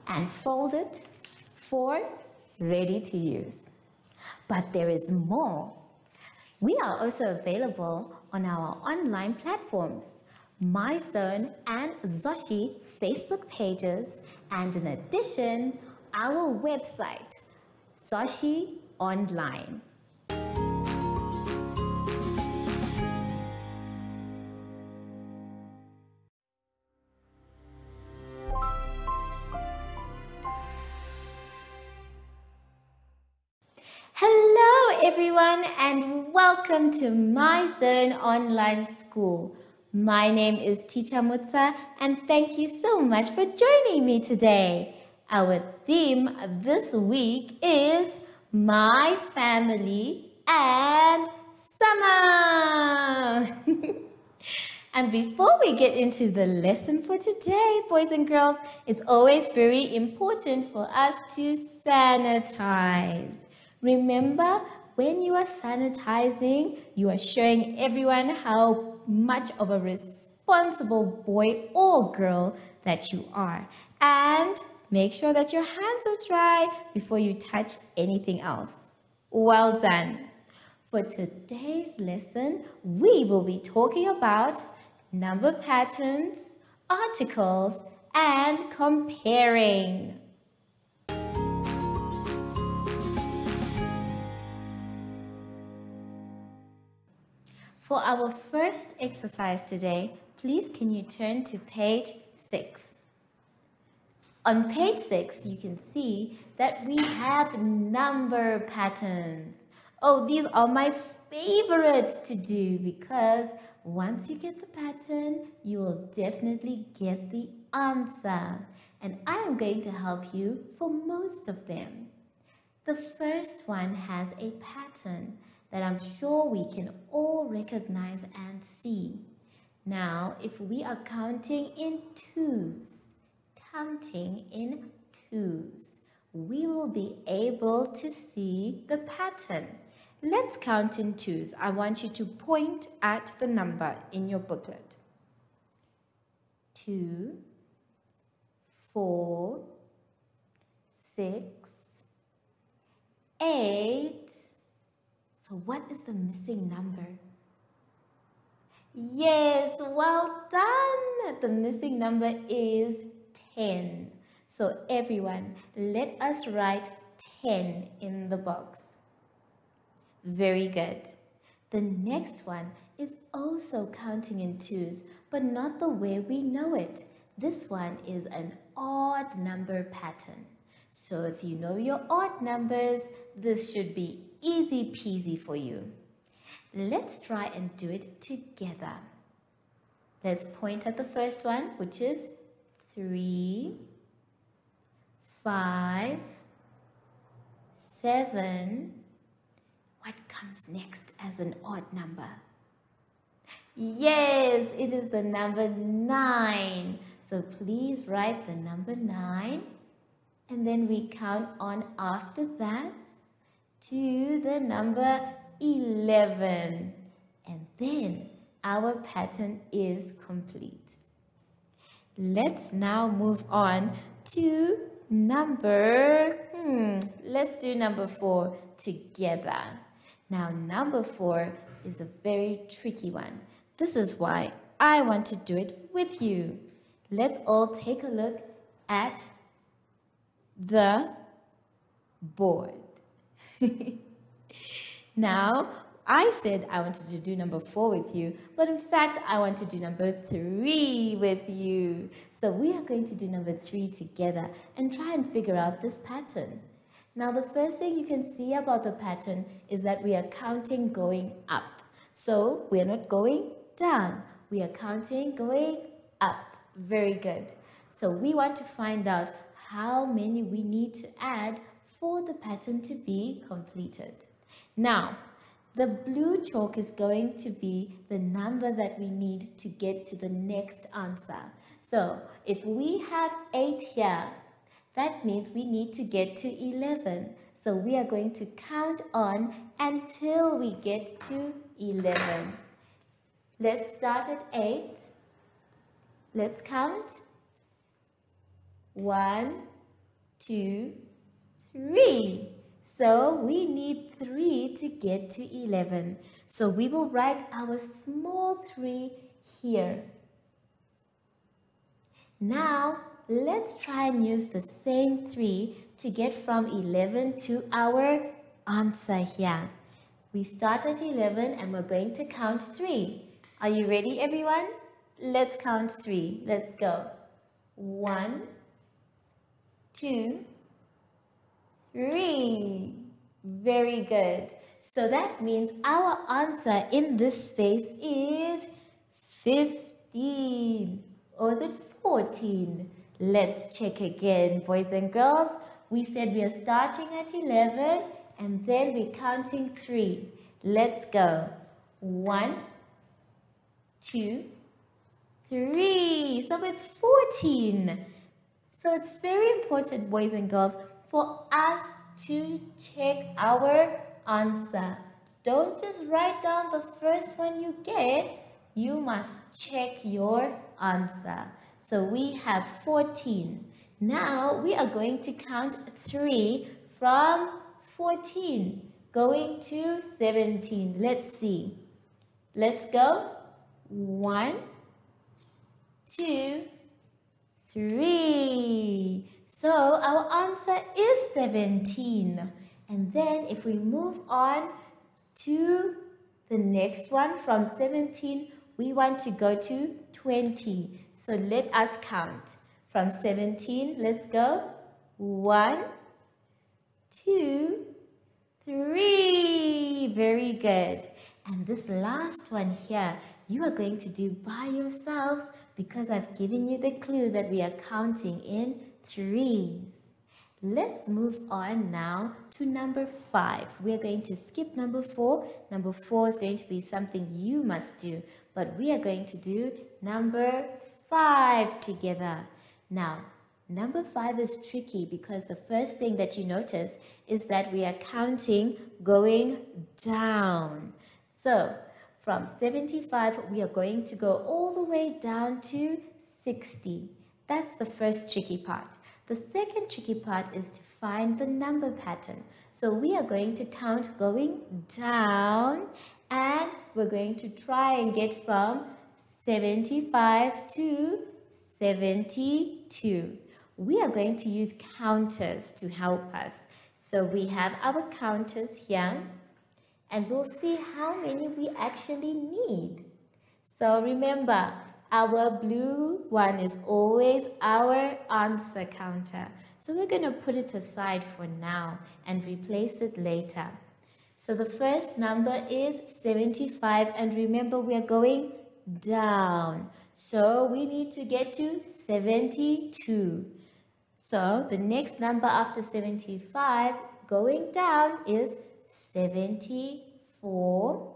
[SPEAKER 4] and fold it for ready to use. But there is more. We are also available on our online platforms, My Zone and Zacky Facebook pages, and in addition, our website, Zacky Online. Hello everyone and welcome to My Zone Online School. My name is Teacher Mutsa and thank you so much for joining me today. Our theme this week is My Family and Summer. And before we get into the lesson for today, boys and girls, it's always very important for us to sanitize. Remember, when you are sanitizing, you are showing everyone how much of a responsible boy or girl that you are. And make sure that your hands are dry before you touch anything else. Well done. For today's lesson, we will be talking about number patterns, articles, and comparing. For our first exercise today, please can you turn to page 6. On page 6, you can see that we have number patterns. Oh, these are my favorite to do because once you get the pattern, you will definitely get the answer. And I am going to help you for most of them. The first one has a pattern that I'm sure we can all recognize and see. Now, if we are counting in twos, we will be able to see the pattern. Let's count in twos. I want you to point at the number in your booklet. 2, 4, 6, 8. So what is the missing number? Yes, well done. The missing number is 10. So everyone, let us write 10 in the box. Very good. The next one is also counting in twos, but not the way we know it. This one is an odd number pattern. So if you know your odd numbers, this should be easy peasy for you. Let's try and do it together. Let's point at the first one, which is 3, 5, 7. What comes next as an odd number? Yes, it is the number 9. So please write the number 9. And then we count on after that to the number 11. And then our pattern is complete. Let's now move on to let's do number 4 together. Now, number 4 is a very tricky one. This is why I want to do it with you. Let's all take a look at the board. Now, I said I wanted to do number 4 with you, but in fact, I want to do number 3 with you. So we are going to do number 3 together and try and figure out this pattern. Now, the first thing you can see about the pattern is that we are counting going up. So we are not going down. We are counting going up. Very good. So we want to find out how many we need to add for the pattern to be completed. Now, the blue chalk is going to be the number that we need to get to the next answer. So if we have 8 here, that means we need to get to 11. So we are going to count on until we get to 11. Let's start at 8. Let's count. 1, 2, 3. So we need 3 to get to 11. So we will write our small 3 here. Now let's try and use the same 3 to get from 11 to our answer here. We start at 11 and we're going to count 3. Are you ready, everyone? Let's count 3. Let's go. 1, 2, 3. Very good. So that means our answer in this space is 15. Or is it 14? Let's check again, boys and girls. We said we are starting at 11 and then we're counting 3. Let's go. 1, 2, 3. So it's 14. So it's very important, boys and girls, for us to check our answer. Don't just write down the first one you get. You must check your answer. So we have 14. Now we are going to count 3 from 14 going to 17. Let's see. Let's go. 1, 2, 3. So our answer is 17. And then if we move on to the next one from 17, we want to go to 20. So let us count. From 17, let's go. 1, 2, 3. Very good. And this last one here, you are going to do by yourselves because I've given you the clue that we are counting in 3s. Let's move on now to number 5. We're going to skip number 4. Number 4 is going to be something you must do, but we are going to do number 5 together. Now, number 5 is tricky because the first thing that you notice is that we are counting going down. So, from 75, we are going to go all the way down to 60. That's the first tricky part. The second tricky part is to find the number pattern. So we are going to count going down and we're going to try and get from 75 to 72. We are going to use counters to help us. So we have our counters here and we'll see how many we actually need. So remember, our blue one is always our answer counter. So we're going to put it aside for now and replace it later. So the first number is 75 and remember we are going down. So we need to get to 72. So the next number after 75 going down is 74,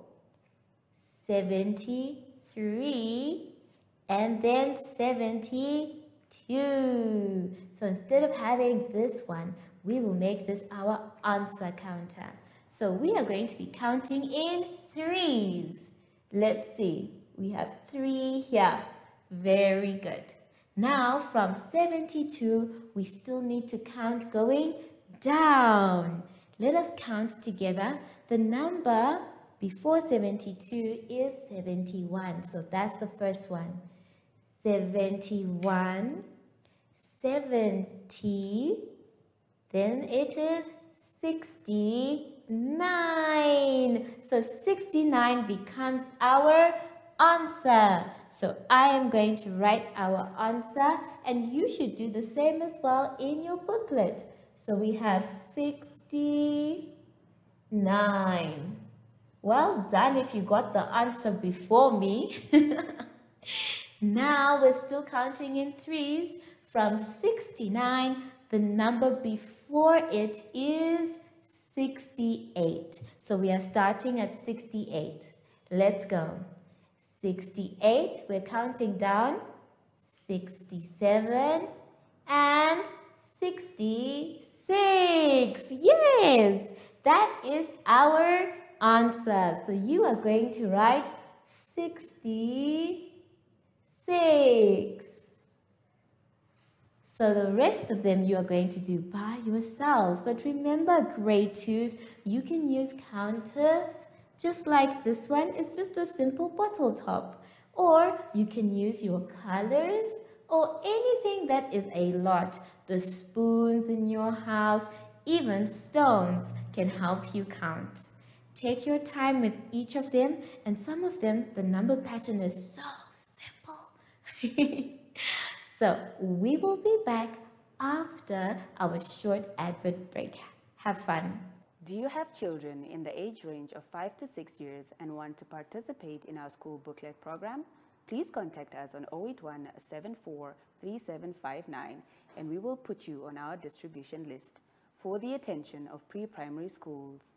[SPEAKER 4] 73, and then 72. So instead of having this one, we will make this our answer counter. So we are going to be counting in 3s. Let's see. We have 3 here. Very good. Now from 72, we still need to count going down. Let us count together. The number before 72 is 71. So that's the first one. 71, 70, then it is 69. So 69 becomes our answer. So I am going to write our answer and you should do the same as well in your booklet. So we have 69. Well done if you got the answer before me. Now we're still counting in 3s. From 69, the number before it is 68. So we are starting at 68. Let's go. 68, we're counting down. 67 and 66. Yes, that is our answer. So you are going to write 66. So the rest of them you are going to do by yourselves. But remember, grade 2s, you can use counters just like this one. It's just a simple bottle top. Or you can use your colors or anything that is a lot. The spoons in your house, even stones can help you count. Take your time with each of them, and some of them, the number pattern is so simple. So we will be back after our short advert break. Have fun.
[SPEAKER 5] Do you have children in the age range of 5 to 6 years and want to participate in our school booklet program? Please contact us on 081 74 3759 and we will put you on our distribution list for the attention of pre-primary schools.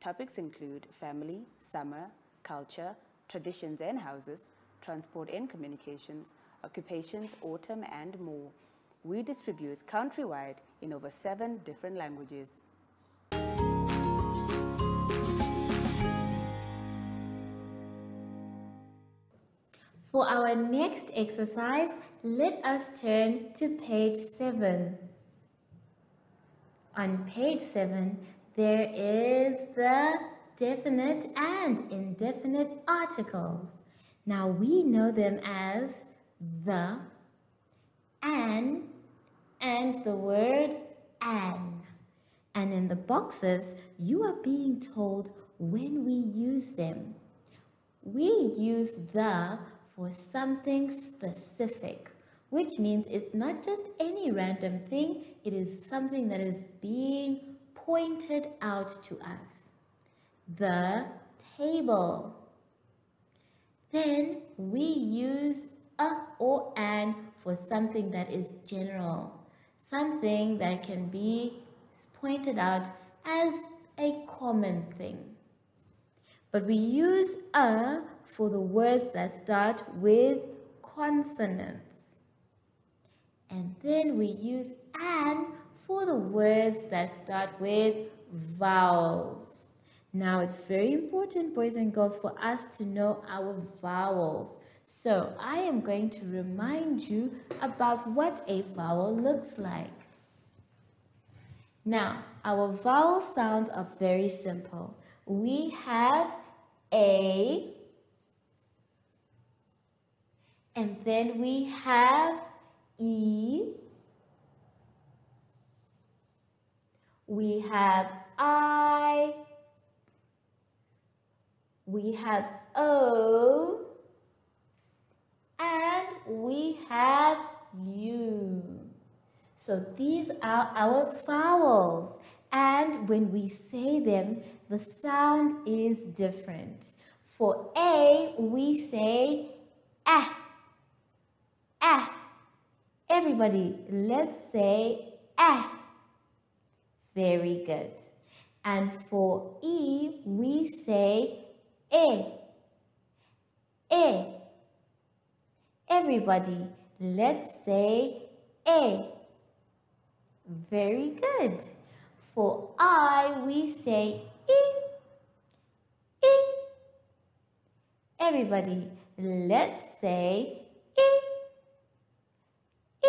[SPEAKER 5] Topics include family, summer, culture, traditions and houses, transport and communications, occupations, autumn and more. We distribute countrywide in over 7 different languages.
[SPEAKER 4] For our next exercise, let us turn to page 7. On page 7, there is the definite and indefinite articles. Now we know them as the, an, and the word an. And in the boxes, you are being told when we use them. We use the for something specific, which means it's not just any random thing, it is something that is being pointed out to us. The table. Then we use a or an for something that is general, something that can be pointed out as a common thing. But we use a for the words that start with consonants. And then we use an for the words that start with vowels. Now it's very important, boys and girls, for us to know our vowels. So I am going to remind you about what a vowel looks like. Now, our vowel sounds are very simple. We have A, and then we have E, we have I, we have O, and we have U. So these are our vowels, and when we say them, the sound is different. For A, we say ah, ah. Everybody, let's say ah. Very good. And for E, we say eh, eh. Everybody, let's say eh. Very good. For I, we say e, e. Everybody, let's say e, e.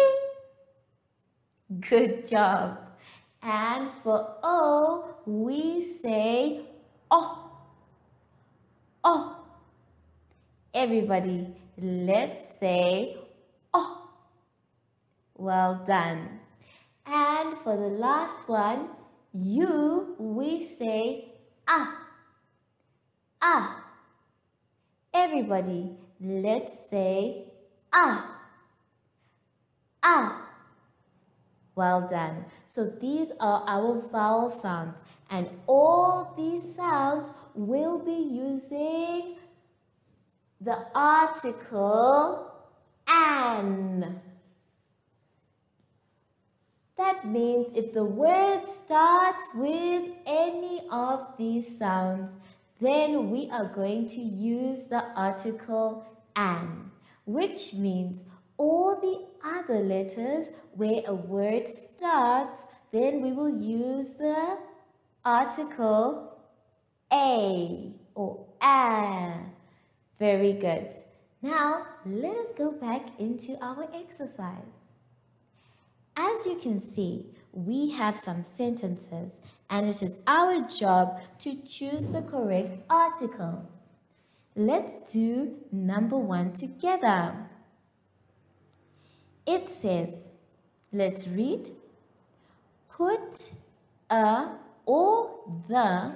[SPEAKER 4] Good job. And for O, we say oh, oh. Everybody, let's say oh. Well done. And for the last one, U, we say ah, ah. Everybody, let's say ah, ah. Well done. So these are our vowel sounds, and all these sounds will be using the article an. That means if the word starts with any of these sounds, then we are going to use the article an, which means all the other letters where a word starts, then we will use the article a or a. Very good. Now, let us go back into our exercise. As you can see, we have some sentences and it is our job to choose the correct article. Let's do number 1 together. It says, let's read, put a or the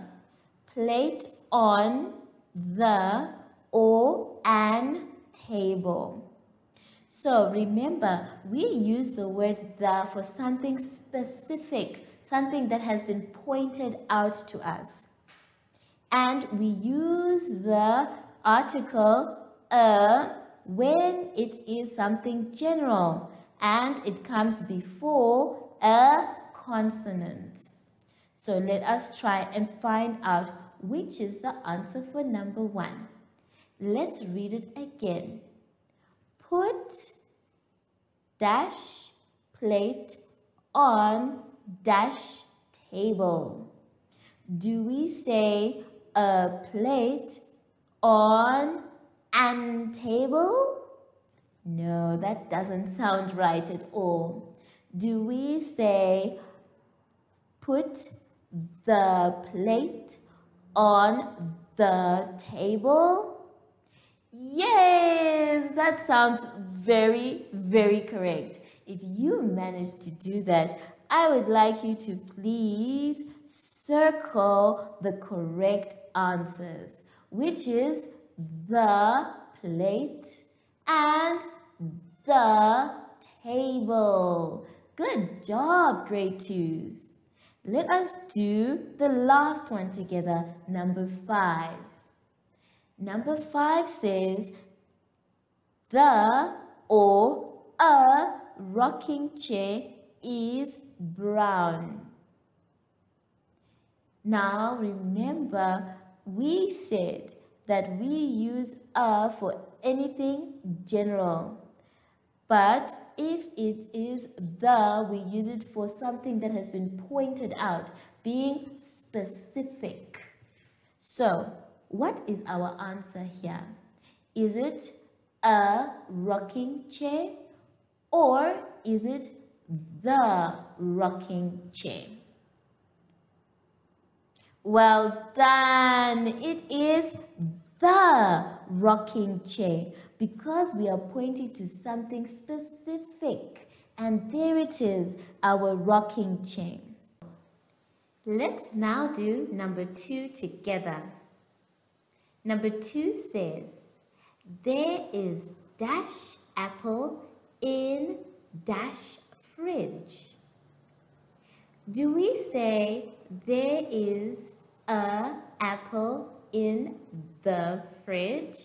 [SPEAKER 4] plate on the or an table. So remember, we use the word the for something specific, something that has been pointed out to us. And we use the article a when it is something general and it comes before a consonant. So let us try and find out which is the answer for number 1. Let's read it again. Put dash plate on dash table. Do we say a plate on an table? No, that doesn't sound right at all. Do we say put the plate on the table? Yes, that sounds very, very correct. If you manage to do that, I would like you to please circle the correct answers, which is the plate and the table. Good job, grade 2s. Let us do the last one together, number 5. Number 5 says, the or a rocking chair is brown. Now remember, we said that we use a for anything general. But if it is the, we use it for something that has been pointed out, being specific. So, what is our answer here? Is it a rocking chair or is it the rocking chair? Well done! It is the rocking chair because we are pointing to something specific. And there it is, our rocking chair. Let's now do number 2 together. Number 2 says, there is dash apple in dash fridge. Do we say there is a apple in the fridge?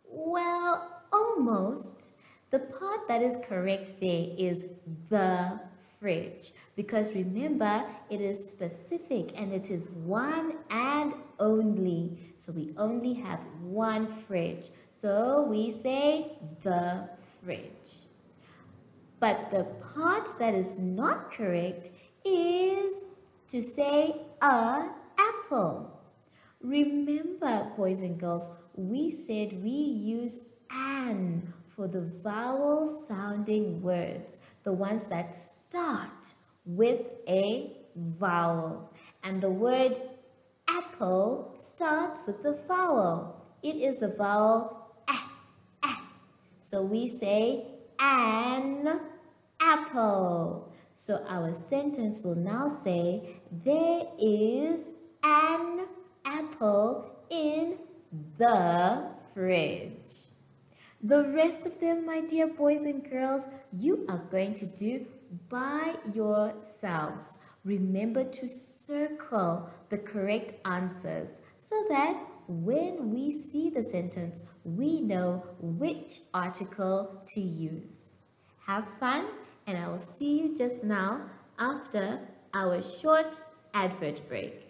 [SPEAKER 4] Well, almost. The part that is correct there is the fridge, because remember, it is specific and it is one and only. So we only have one fridge. So we say the fridge. But the part that is not correct is to say a apple. Remember, boys and girls, we said we use an for the vowel sounding words, the ones that start with a vowel. And the word apple starts with the vowel. It is the vowel a. So we say an apple. So our sentence will now say, there is an apple in the fridge. The rest of them, my dear boys and girls, you are going to do by yourselves. Remember to circle the correct answers so that when we see the sentence, we know which article to use. Have fun, and I will see you just now after our short advert break.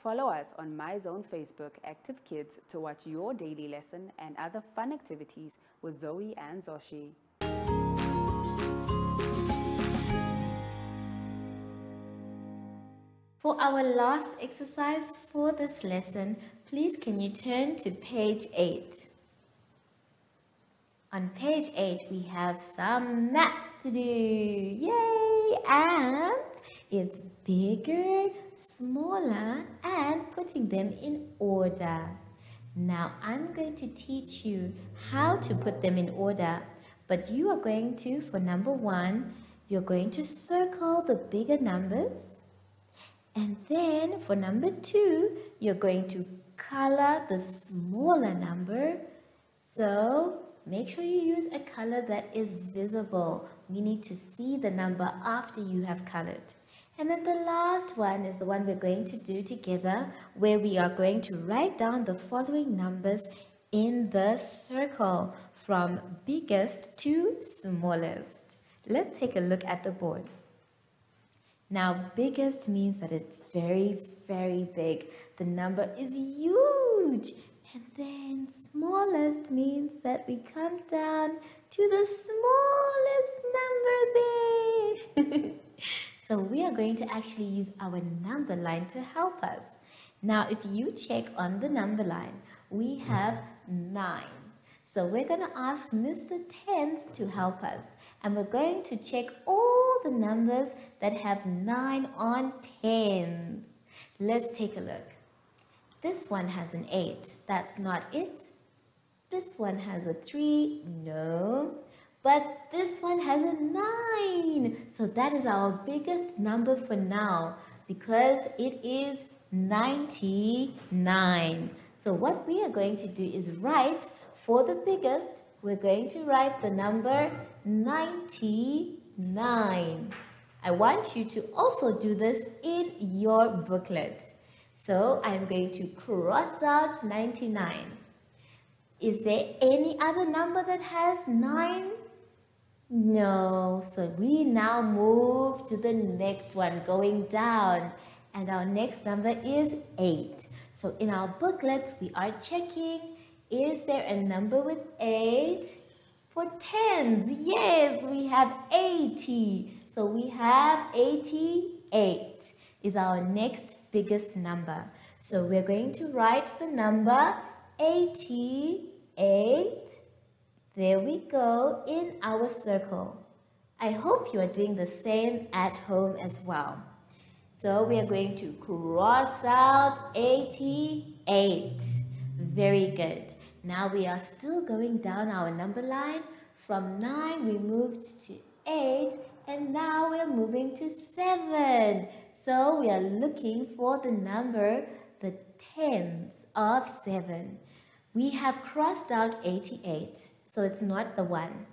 [SPEAKER 5] Follow us on My Zone Facebook Active Kids to watch your daily lesson and other fun activities with Zoe and Zacky.
[SPEAKER 4] For our last exercise for this lesson, please can you turn to page 8. On page 8, we have some maths to do. Yay! And it's bigger, smaller, and putting them in order. Now, I'm going to teach you how to put them in order, but you are going to, for number 1, you're going to circle the bigger numbers. And then for number 2, you're going to color the smaller number. So make sure you use a color that is visible. We need to see the number after you have colored. And then the last one is the one we're going to do together, where we are going to write down the following numbers in the circle from biggest to smallest. Let's take a look at the board. Now, biggest means that it's very, very big. The number is huge. And then smallest means that we come down to the smallest number there. So we are going to actually use our number line to help us. Now, if you check on the number line, we have 9. So we're going to ask Mr. Tens to help us. And we're going to check all the numbers that have 9 on tens. Let's take a look. This one has an 8. That's not it. This one has a 3. No. But this one has a 9. So that is our biggest number for now, because it is 99. So what we are going to do is write, for the biggest, we're going to write the number 99. I want you to also do this in your booklet. So I'm going to cross out 99. Is there any other number that has 9? No. So we now move to the next one, going down. And our next number is 8. So in our booklets, we are checking, is there a number with 8? For tens, yes, we have 80. So we have 88 is our next biggest number. So we're going to write the number 88. There we go in our circle. I hope you are doing the same at home as well. So we are going to cross out 88. Very good. Now we are still going down our number line. From 9 we moved to 8, and now we're moving to 7. So we are looking for the number, the tens of 7. We have crossed out 88, so it's not the one.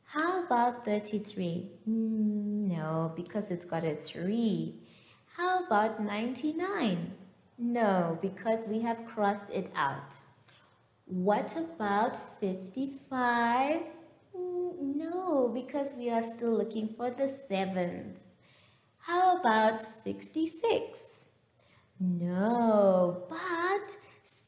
[SPEAKER 4] How about 33? No, because it's got a 3. How about 99? No, because we have crossed it out. What about 55? No, because we are still looking for the 7th. How about 66? No, but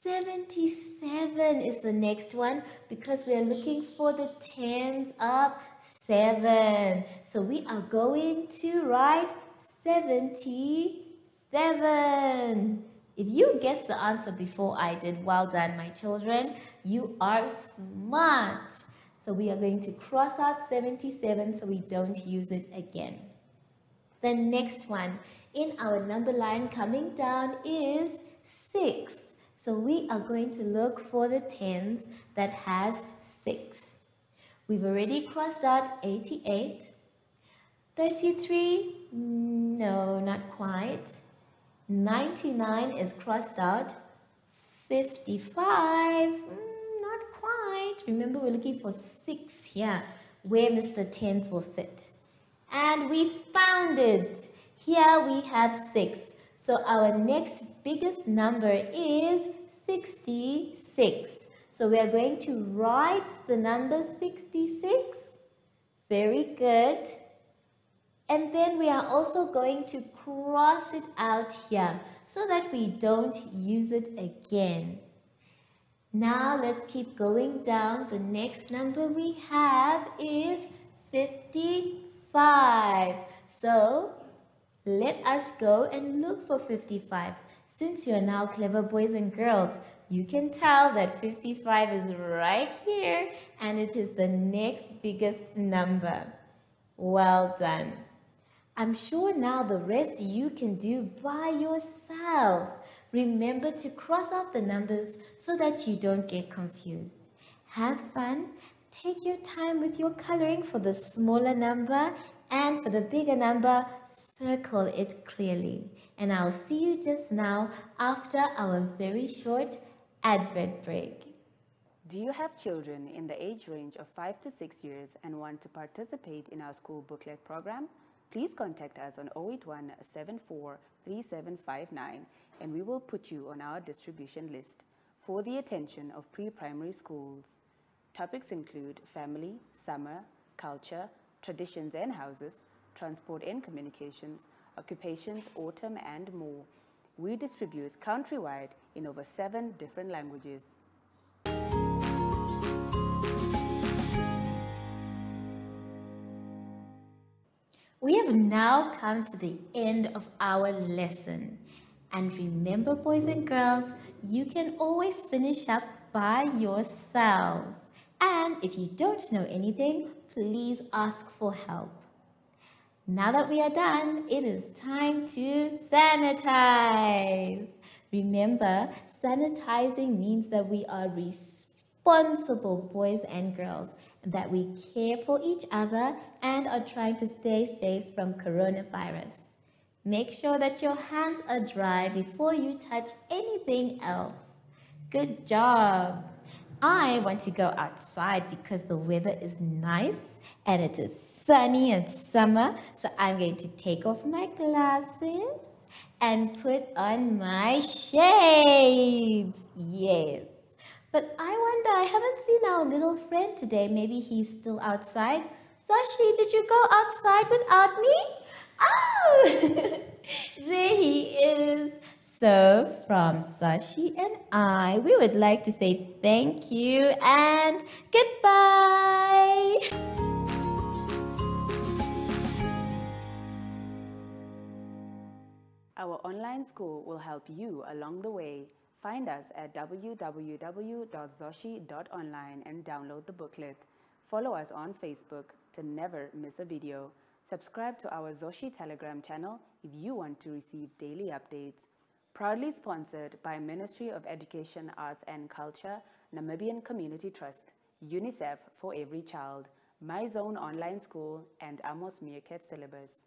[SPEAKER 4] 77 is the next one, because we are looking for the tens of 7. So we are going to write 77. If you guessed the answer before I did, well done, my children. You are smart. So we are going to cross out 77 so we don't use it again. The next one in our number line coming down is 6. So we are going to look for the tens that has 6. We've already crossed out 88. 33, no, not quite. 99 is crossed out. 55, not quite. Remember, we're looking for 6 here, where Mr. Tens will sit. And we found it. Here we have 6. So our next biggest number is 66. So we are going to write the number 66. Very good. And then we are also going to cross it out here so that we don't use it again. Now let's keep going down. The next number we have is 55. So let us go and look for 55. Since you're now clever boys and girls, you can tell that 55 is right here and it is the next biggest number. Well done. I'm sure now the rest you can do by yourselves. Remember to cross out the numbers so that you don't get confused. Have fun. Take your time with your coloring for the smaller number, and for the bigger number, circle it clearly. And I'll see you just now after our very short advert break.
[SPEAKER 5] Do you have children in the age range of 5 to 6 years and want to participate in our school booklet program? Please contact us on 081 74 3759 and we will put you on our distribution list for the attention of pre-primary schools. Topics include family, summer, culture, traditions and houses, transport and communications, occupations, autumn and more. We distribute countrywide in over 7 different languages.
[SPEAKER 4] We have now come to the end of our lesson. And remember, boys and girls, you can always finish up by yourselves. And if you don't know anything, please ask for help. Now that we are done, it is time to sanitize. Remember, sanitizing means that we are responsible boys and girls, that we care for each other and are trying to stay safe from coronavirus. Make sure that your hands are dry before you touch anything else. Good job. I want to go outside because the weather is nice and it is sunny and summer. So I'm going to take off my glasses and put on my shades. Yes. But I wonder, I haven't seen our little friend today. Maybe he's still outside. Zacky, did you go outside without me? Oh, there he is. So from Zacky and I, we would like to say thank you and goodbye.
[SPEAKER 5] Our online school will help you along the way. Find us at www.zoshi.online and download the booklet. Follow us on Facebook to never miss a video. Subscribe to our Zoshi Telegram channel if you want to receive daily updates. Proudly sponsored by Ministry of Education, Arts and Culture, Namibian Community Trust, UNICEF for Every Child, My Zone Online School, and Amos Meerkat Syllabus.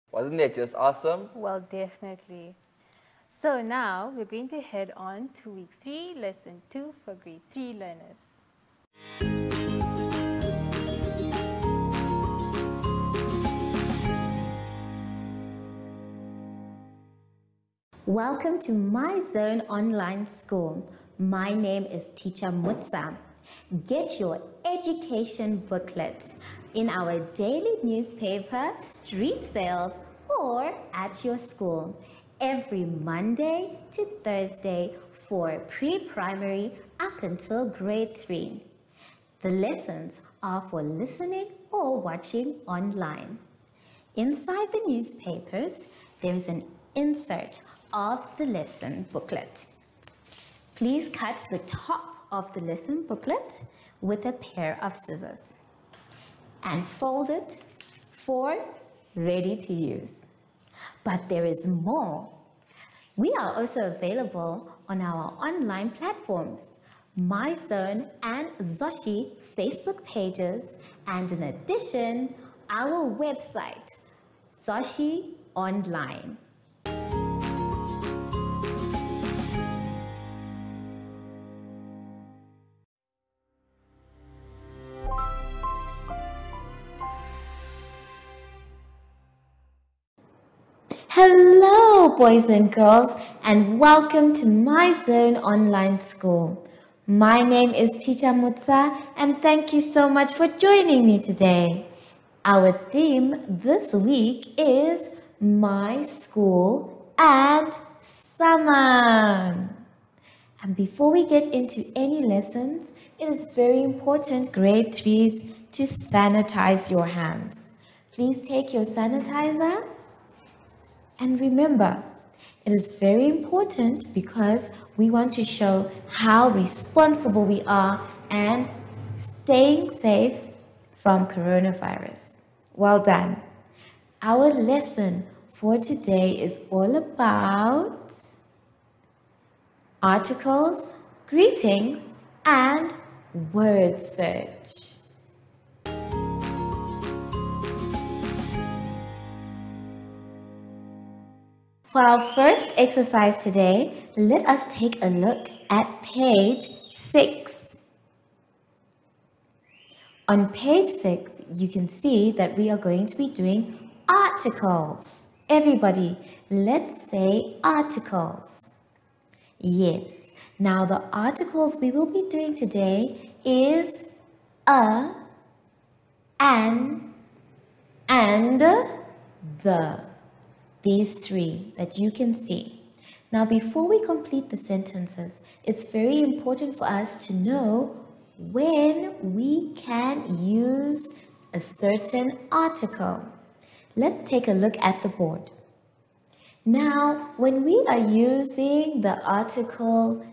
[SPEAKER 2] Wasn't that just awesome?
[SPEAKER 1] Well, definitely. So now we're going to head on to week 3, lesson 2 for grade 3 learners.
[SPEAKER 4] Welcome to My Zone Online School. My name is Teacher Mutsa. Get your education booklet in our daily newspaper, street sales, or at your school every Monday to Thursday for pre-primary up until grade 3. The lessons are for listening or watching online. Inside the newspapers, there is an insert of the lesson booklet. Please cut the top of the lesson booklet with a pair of scissors and fold it for ready to use. But there is more. We are also available on our online platforms, My Zone and Zacky Facebook pages, and in addition, our website, Zacky Online. Hello Hello, boys and girls, and welcome to My Zone Online School. My name is Teacher Mutsa, and thank you so much for joining me today. Our theme this week is My School and Summer. And before we get into any lessons, it is very important, grade 3s, to sanitize your hands. Please take your sanitizer. And remember, it is very important because we want to show how responsible we are and staying safe from coronavirus. Well done. Our lesson for today is all about articles, greetings, and word search. For our first exercise today, let us take a look at page 6. On page 6, you can see that we are going to be doing articles. Everybody, let's say articles. Yes, now the articles we will be doing today is a, an, and the. These three that you can see. Now, before we complete the sentences, it's very important for us to know when we can use a certain article. Let's take a look at the board. Now, when we are using the article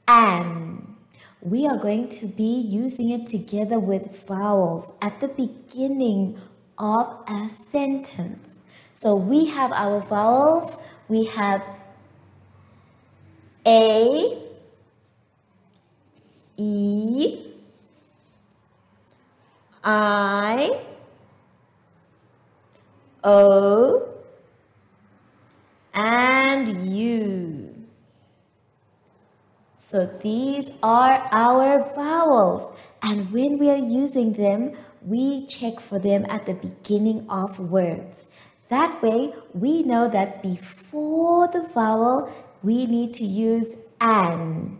[SPEAKER 4] an, we are going to be using it together with vowels at the beginning of a sentence. So we have our vowels. We have A, E, I, O, and U. So these are our vowels. And when we are using them, we check for them at the beginning of words. That way, we know that before the vowel, we need to use an.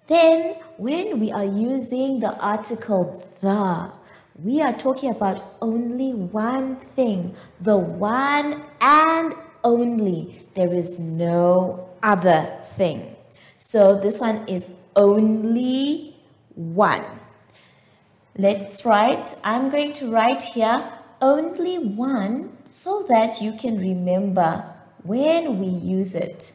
[SPEAKER 4] Then, when we are using the article the, we are talking about only one thing, the one and only. There is no other thing. So this one is only one. Let's write, I'm going to write here only one so that you can remember when we use it.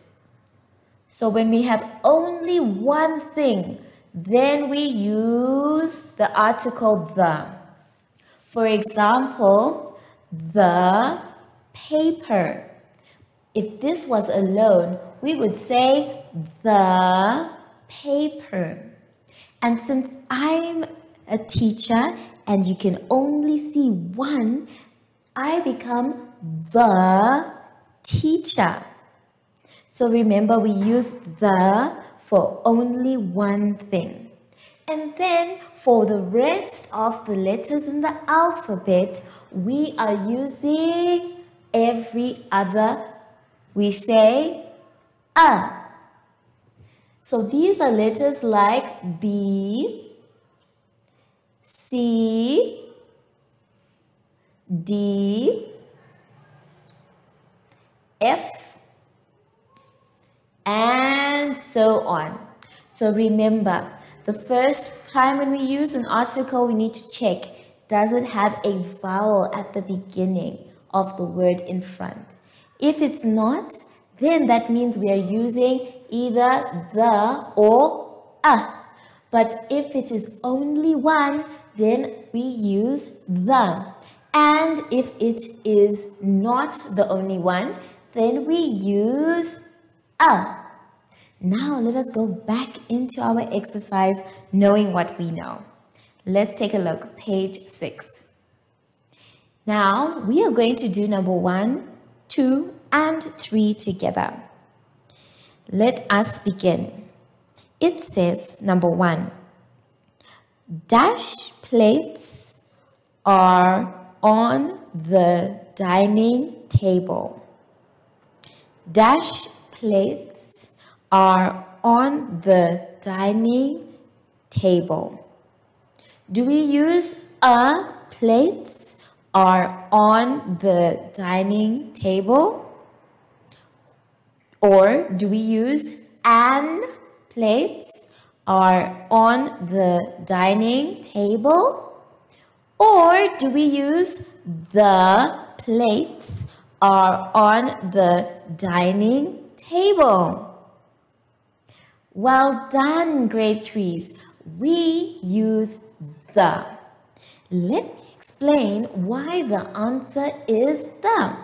[SPEAKER 4] So when we have only one thing, then we use the article the. For example, the paper. If this was alone, we would say the paper. And since I'm a teacher and you can only see one, I become the teacher. So remember, we use the for only one thing. And then for the rest of the letters in the alphabet, we are using every other. We say a. So these are letters like B, C, D, F, and so on. So remember, the first time when we use an article, we need to check, does it have a vowel at the beginning of the word in front? If it's not, then that means we are using either the or a. But if it is only one, then we use the. And if it is not the only one, then we use a. Now let us go back into our exercise knowing what we know. Let's take a look, page 6. Now we are going to do number 1, 2, and 3 together. Let us begin. It says, number 1, dash plates are on the dining table. dash plates are on the dining table. Do we use a plates are on the dining table? Or do we use an plates are on the dining table? Or do we use the plates are on the dining table? Well done, grade 3s. We use the. Let me explain why the answer is the.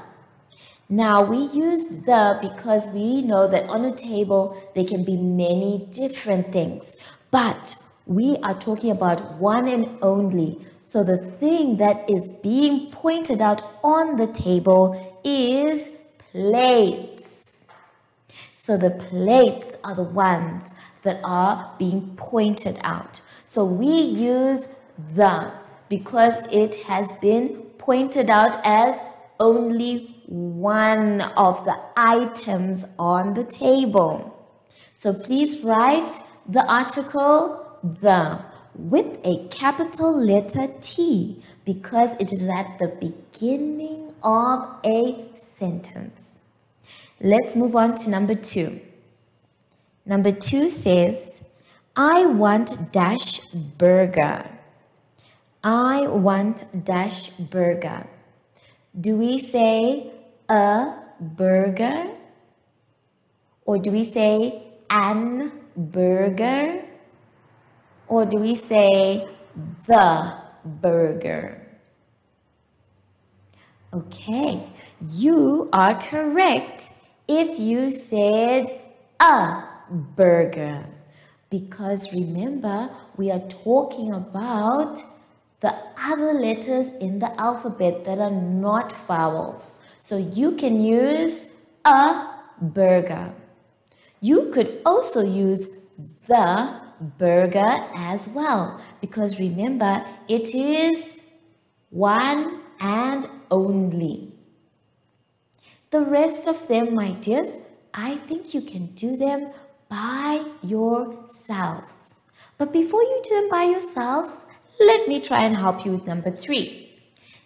[SPEAKER 4] Now we use the because we know that on a table there can be many different things, but we are talking about one and only. So the thing that is being pointed out on the table is plates. So the plates are the ones that are being pointed out. So we use the because it has been pointed out as only one of the items on the table. So please write the article the with a capital letter T because it is at the beginning of a sentence. Let's move on to number 2. Number 2 says, I want dash burger. I want dash burger. Do we say a burger? Or do we say an burger? Or do we say the burger? Okay, you are correct if you said a burger. Because remember, we are talking about the other letters in the alphabet that are not vowels. So you can use a burger. You could also use the burger as well because remember it is one and only. The rest of them, my dears, I think you can do them by yourselves. But before you do them by yourselves, let me try and help you with number 3.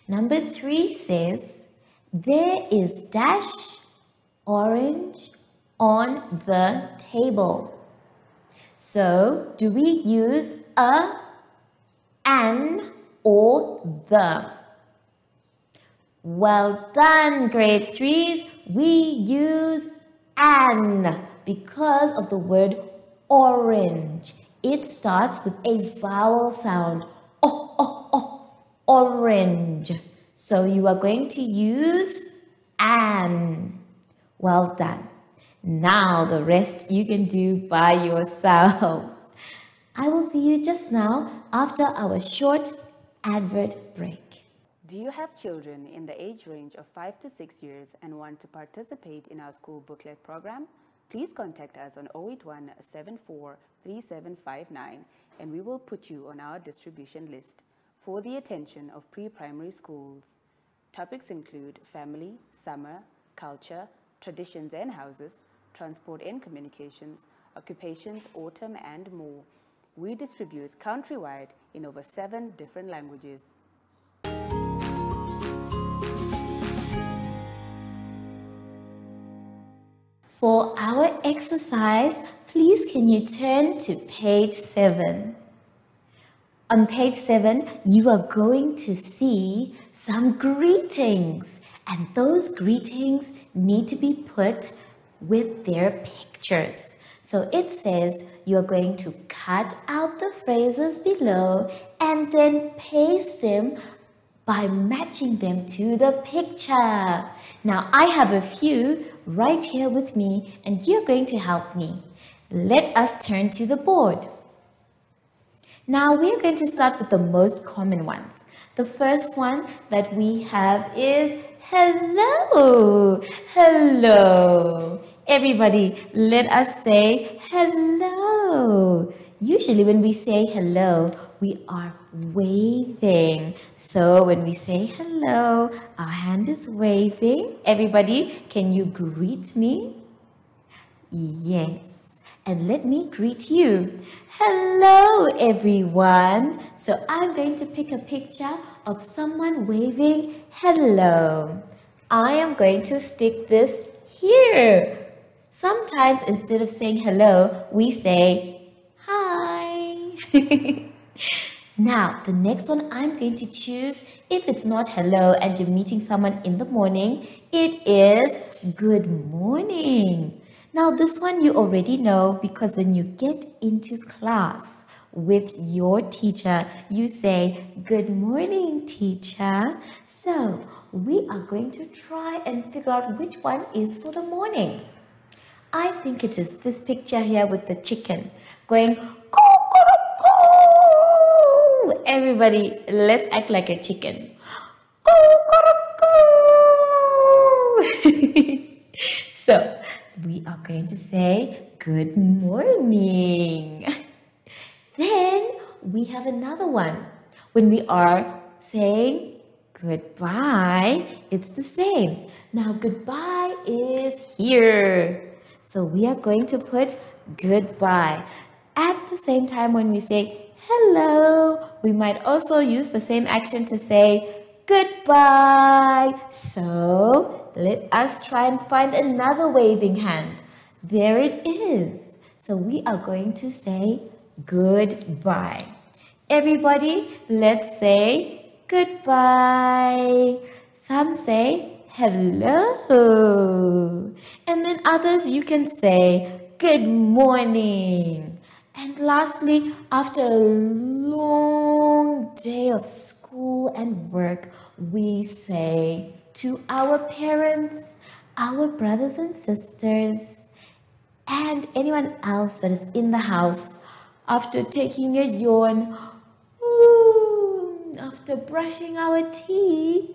[SPEAKER 4] Number 3 says, there is dash orange on the table. So, do we use a, an, or the? Well done, grade 3s. We use an because of the word orange. It starts with a vowel sound. Orange. So you are going to use an. Well done. Now the rest you can do by yourselves. I will see you just now after our short advert break.
[SPEAKER 5] Do you have children in the age range of 5 to 6 years and want to participate in our school booklet program? Please contact us on 081 74 3759 and we will put you on our distribution list. For the attention of pre-primary schools. Topics include family, summer, culture, traditions and houses, transport and communications, occupations, autumn and more. We distribute countrywide in over 7 different languages.
[SPEAKER 4] For our exercise, please can you turn to page 7. On page 7, you are going to see some greetings, and those greetings need to be put with their pictures. So it says you are going to cut out the phrases below and then paste them by matching them to the picture. Now I have a few right here with me and you're going to help me. Let us turn to the board. Now we're going to start with the most common ones. The first one that we have is hello. Hello. Everybody, let us say hello. Usually when we say hello, we are waving. So when we say hello, our hand is waving. Everybody, can you greet me? Yes. And let me greet you. Hello, everyone. So I'm going to pick a picture of someone waving hello. I am going to stick this here. Sometimes instead of saying hello, we say hi. Now, the next one I'm going to choose, if it's not hello and you're meeting someone in the morning, it is good morning. Now, this one you already know because when you get into class with your teacher, you say, good morning, teacher. So, we are going to try and figure out which one is for the morning. I think it is this picture here with the chicken going coo-coo-coo. Everybody, let's act like a chicken. Coo-coo-coo. So, we are going to say good morning. Then we have another one. When we are saying goodbye, it's the same. Now, goodbye is here. So we are going to put goodbye. At the same time, when we say hello, we might also use the same action to say goodbye. So let us try and find another waving hand. There it is. So we are going to say goodbye. Everybody, let's say goodbye. Some say hello. And then others you can say good morning. And lastly, after a long day of school and work, we say to our parents, our brothers and sisters, and anyone else that is in the house, after taking a yawn, after brushing our teeth,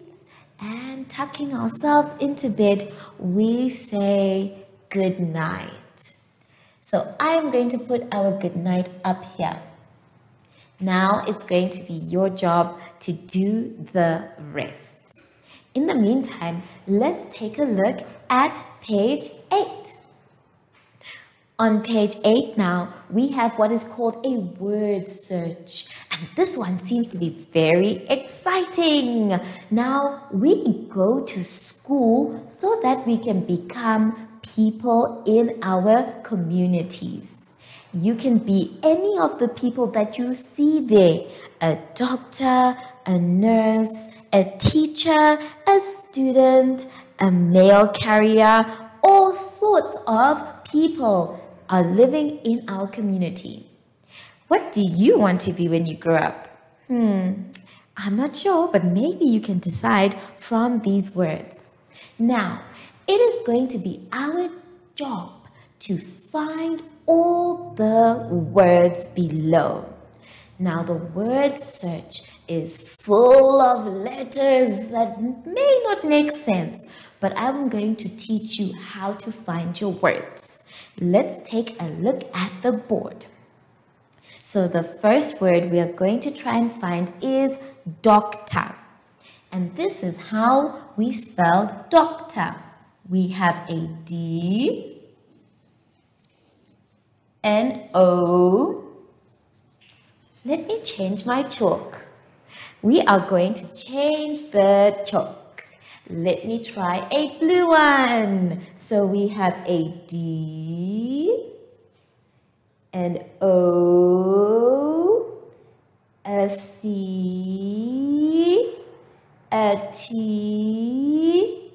[SPEAKER 4] and tucking ourselves into bed, we say good night. So I am going to put our good night up here. Now it's going to be your job to do the rest. In the meantime, let's take a look at page 8. On page 8 now, we have what is called a word search. And this one seems to be very exciting. Now, we go to school so that we can become people in our communities. You can be any of the people that you see there. A doctor, a nurse, a teacher, a student, a mail carrier, all sorts of people are living in our community. What do you want to be when you grow up? I'm not sure, but maybe you can decide from these words. Now, it is going to be our job to find all the words below. Now, the word search is full of letters that may not make sense, but I'm going to teach you how to find your words. Let's take a look at the board. So the first word we are going to try and find is doctor. And this is how we spell doctor. We have a D, an O. Let me change my chalk. We are going to change the chalk. Let me try a blue one. So we have a D, an O, a C, a T,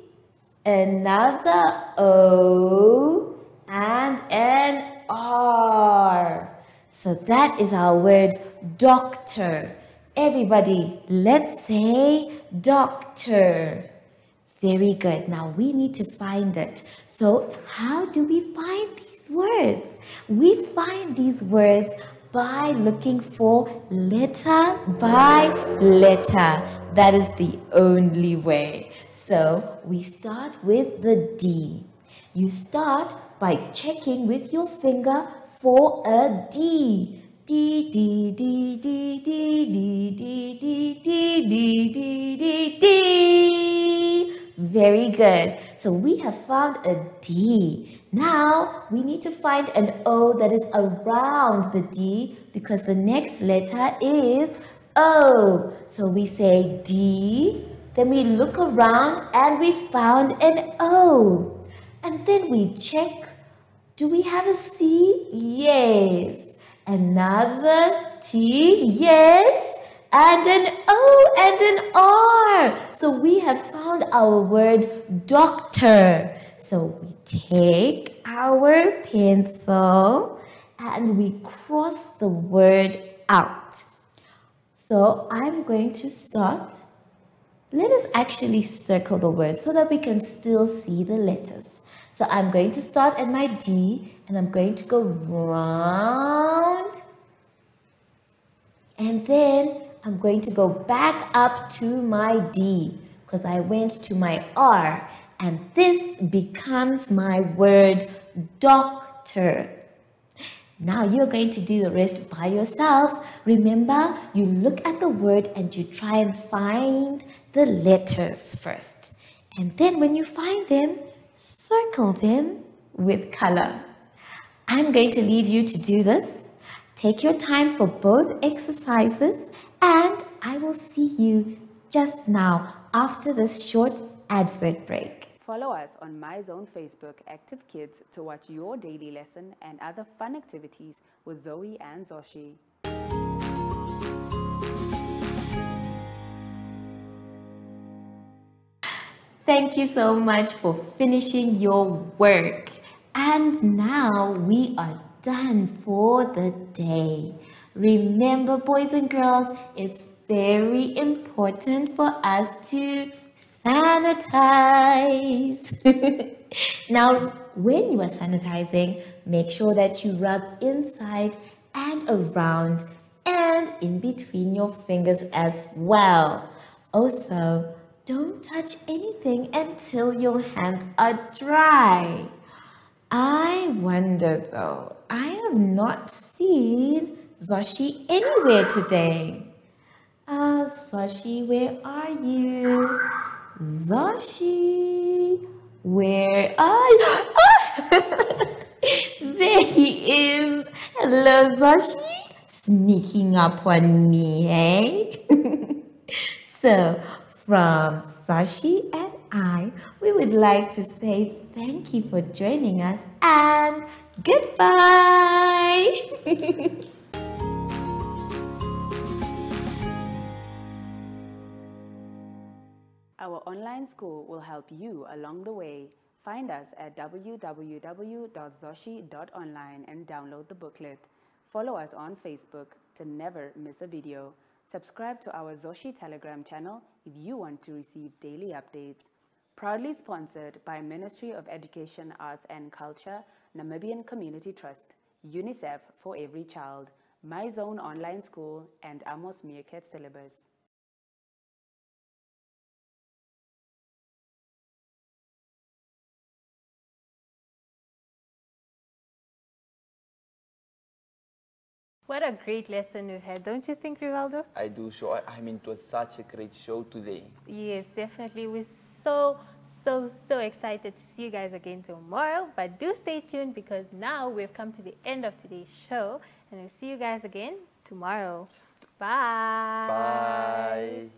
[SPEAKER 4] another O, and an R. So that is our word doctor. Everybody, let's say doctor. Very good. Now we need to find it. So how do we find these words? We find these words by looking for letter by letter. That is the only way. So we start with the D. You start by checking with your finger for a D. D, D, D, D, D, D, D, D, D, D, D, D, D. Very good. So we have found a D. Now we need to find an O that is around the D because the next letter is O. So we say D, then we look around and we found an O. And then we check, do we have a C? Yes. Another T? Yes. And an O and an R. So we have found our word doctor. So we take our pencil and we cross the word out. So I'm going to start. Let us actually circle the word so that we can still see the letters. So I'm going to start at my D and I'm going to go round. And then I'm going to go back up to my D because I went to my R. And this becomes my word doctor. Now you're going to do the rest by yourselves. Remember, you look at the word and you try and find the letters first. And then when you find them, circle them with color. I'm going to leave you to do this. Take your time for both exercises and I will see you just now after this short advert break.
[SPEAKER 5] Follow us on MyZone Facebook Active Kids to watch your daily lesson and other fun activities with Zoey and Zacky.
[SPEAKER 4] Thank you so much for finishing your work. And now we are done for the day. Remember, boys and girls, it's very important for us to sanitize. Now, when you are sanitizing, make sure that you rub inside and around and in between your fingers as well. Also, don't touch anything until your hands are dry. I wonder though, I have not seen Zacky anywhere today. Zacky, where are you? Zacky, where are you? There he is. Hello, Zacky. Sneaking up on me, hey? So, from Zacky and I, we would like to say thank you for joining us and goodbye.
[SPEAKER 5] Our online school will help you along the way. Find us at www.zoshi.online and download the booklet. Follow us on Facebook to never miss a video. Subscribe to our Zacky Telegram channel if you want to receive daily updates. Proudly sponsored by Ministry of Education, Arts and Culture, Namibian Community Trust, UNICEF for Every Child, MyZone Online School and Amos Meerkat Syllabus.
[SPEAKER 1] What a great lesson we've had, don't you think, Rivaldo?
[SPEAKER 2] I do. So I mean, it was such a great show today.
[SPEAKER 1] Yes, definitely. We're so excited to see you guys again tomorrow. But do stay tuned because now we've come to the end of today's show. And we'll see you guys again tomorrow. Bye.
[SPEAKER 2] Bye.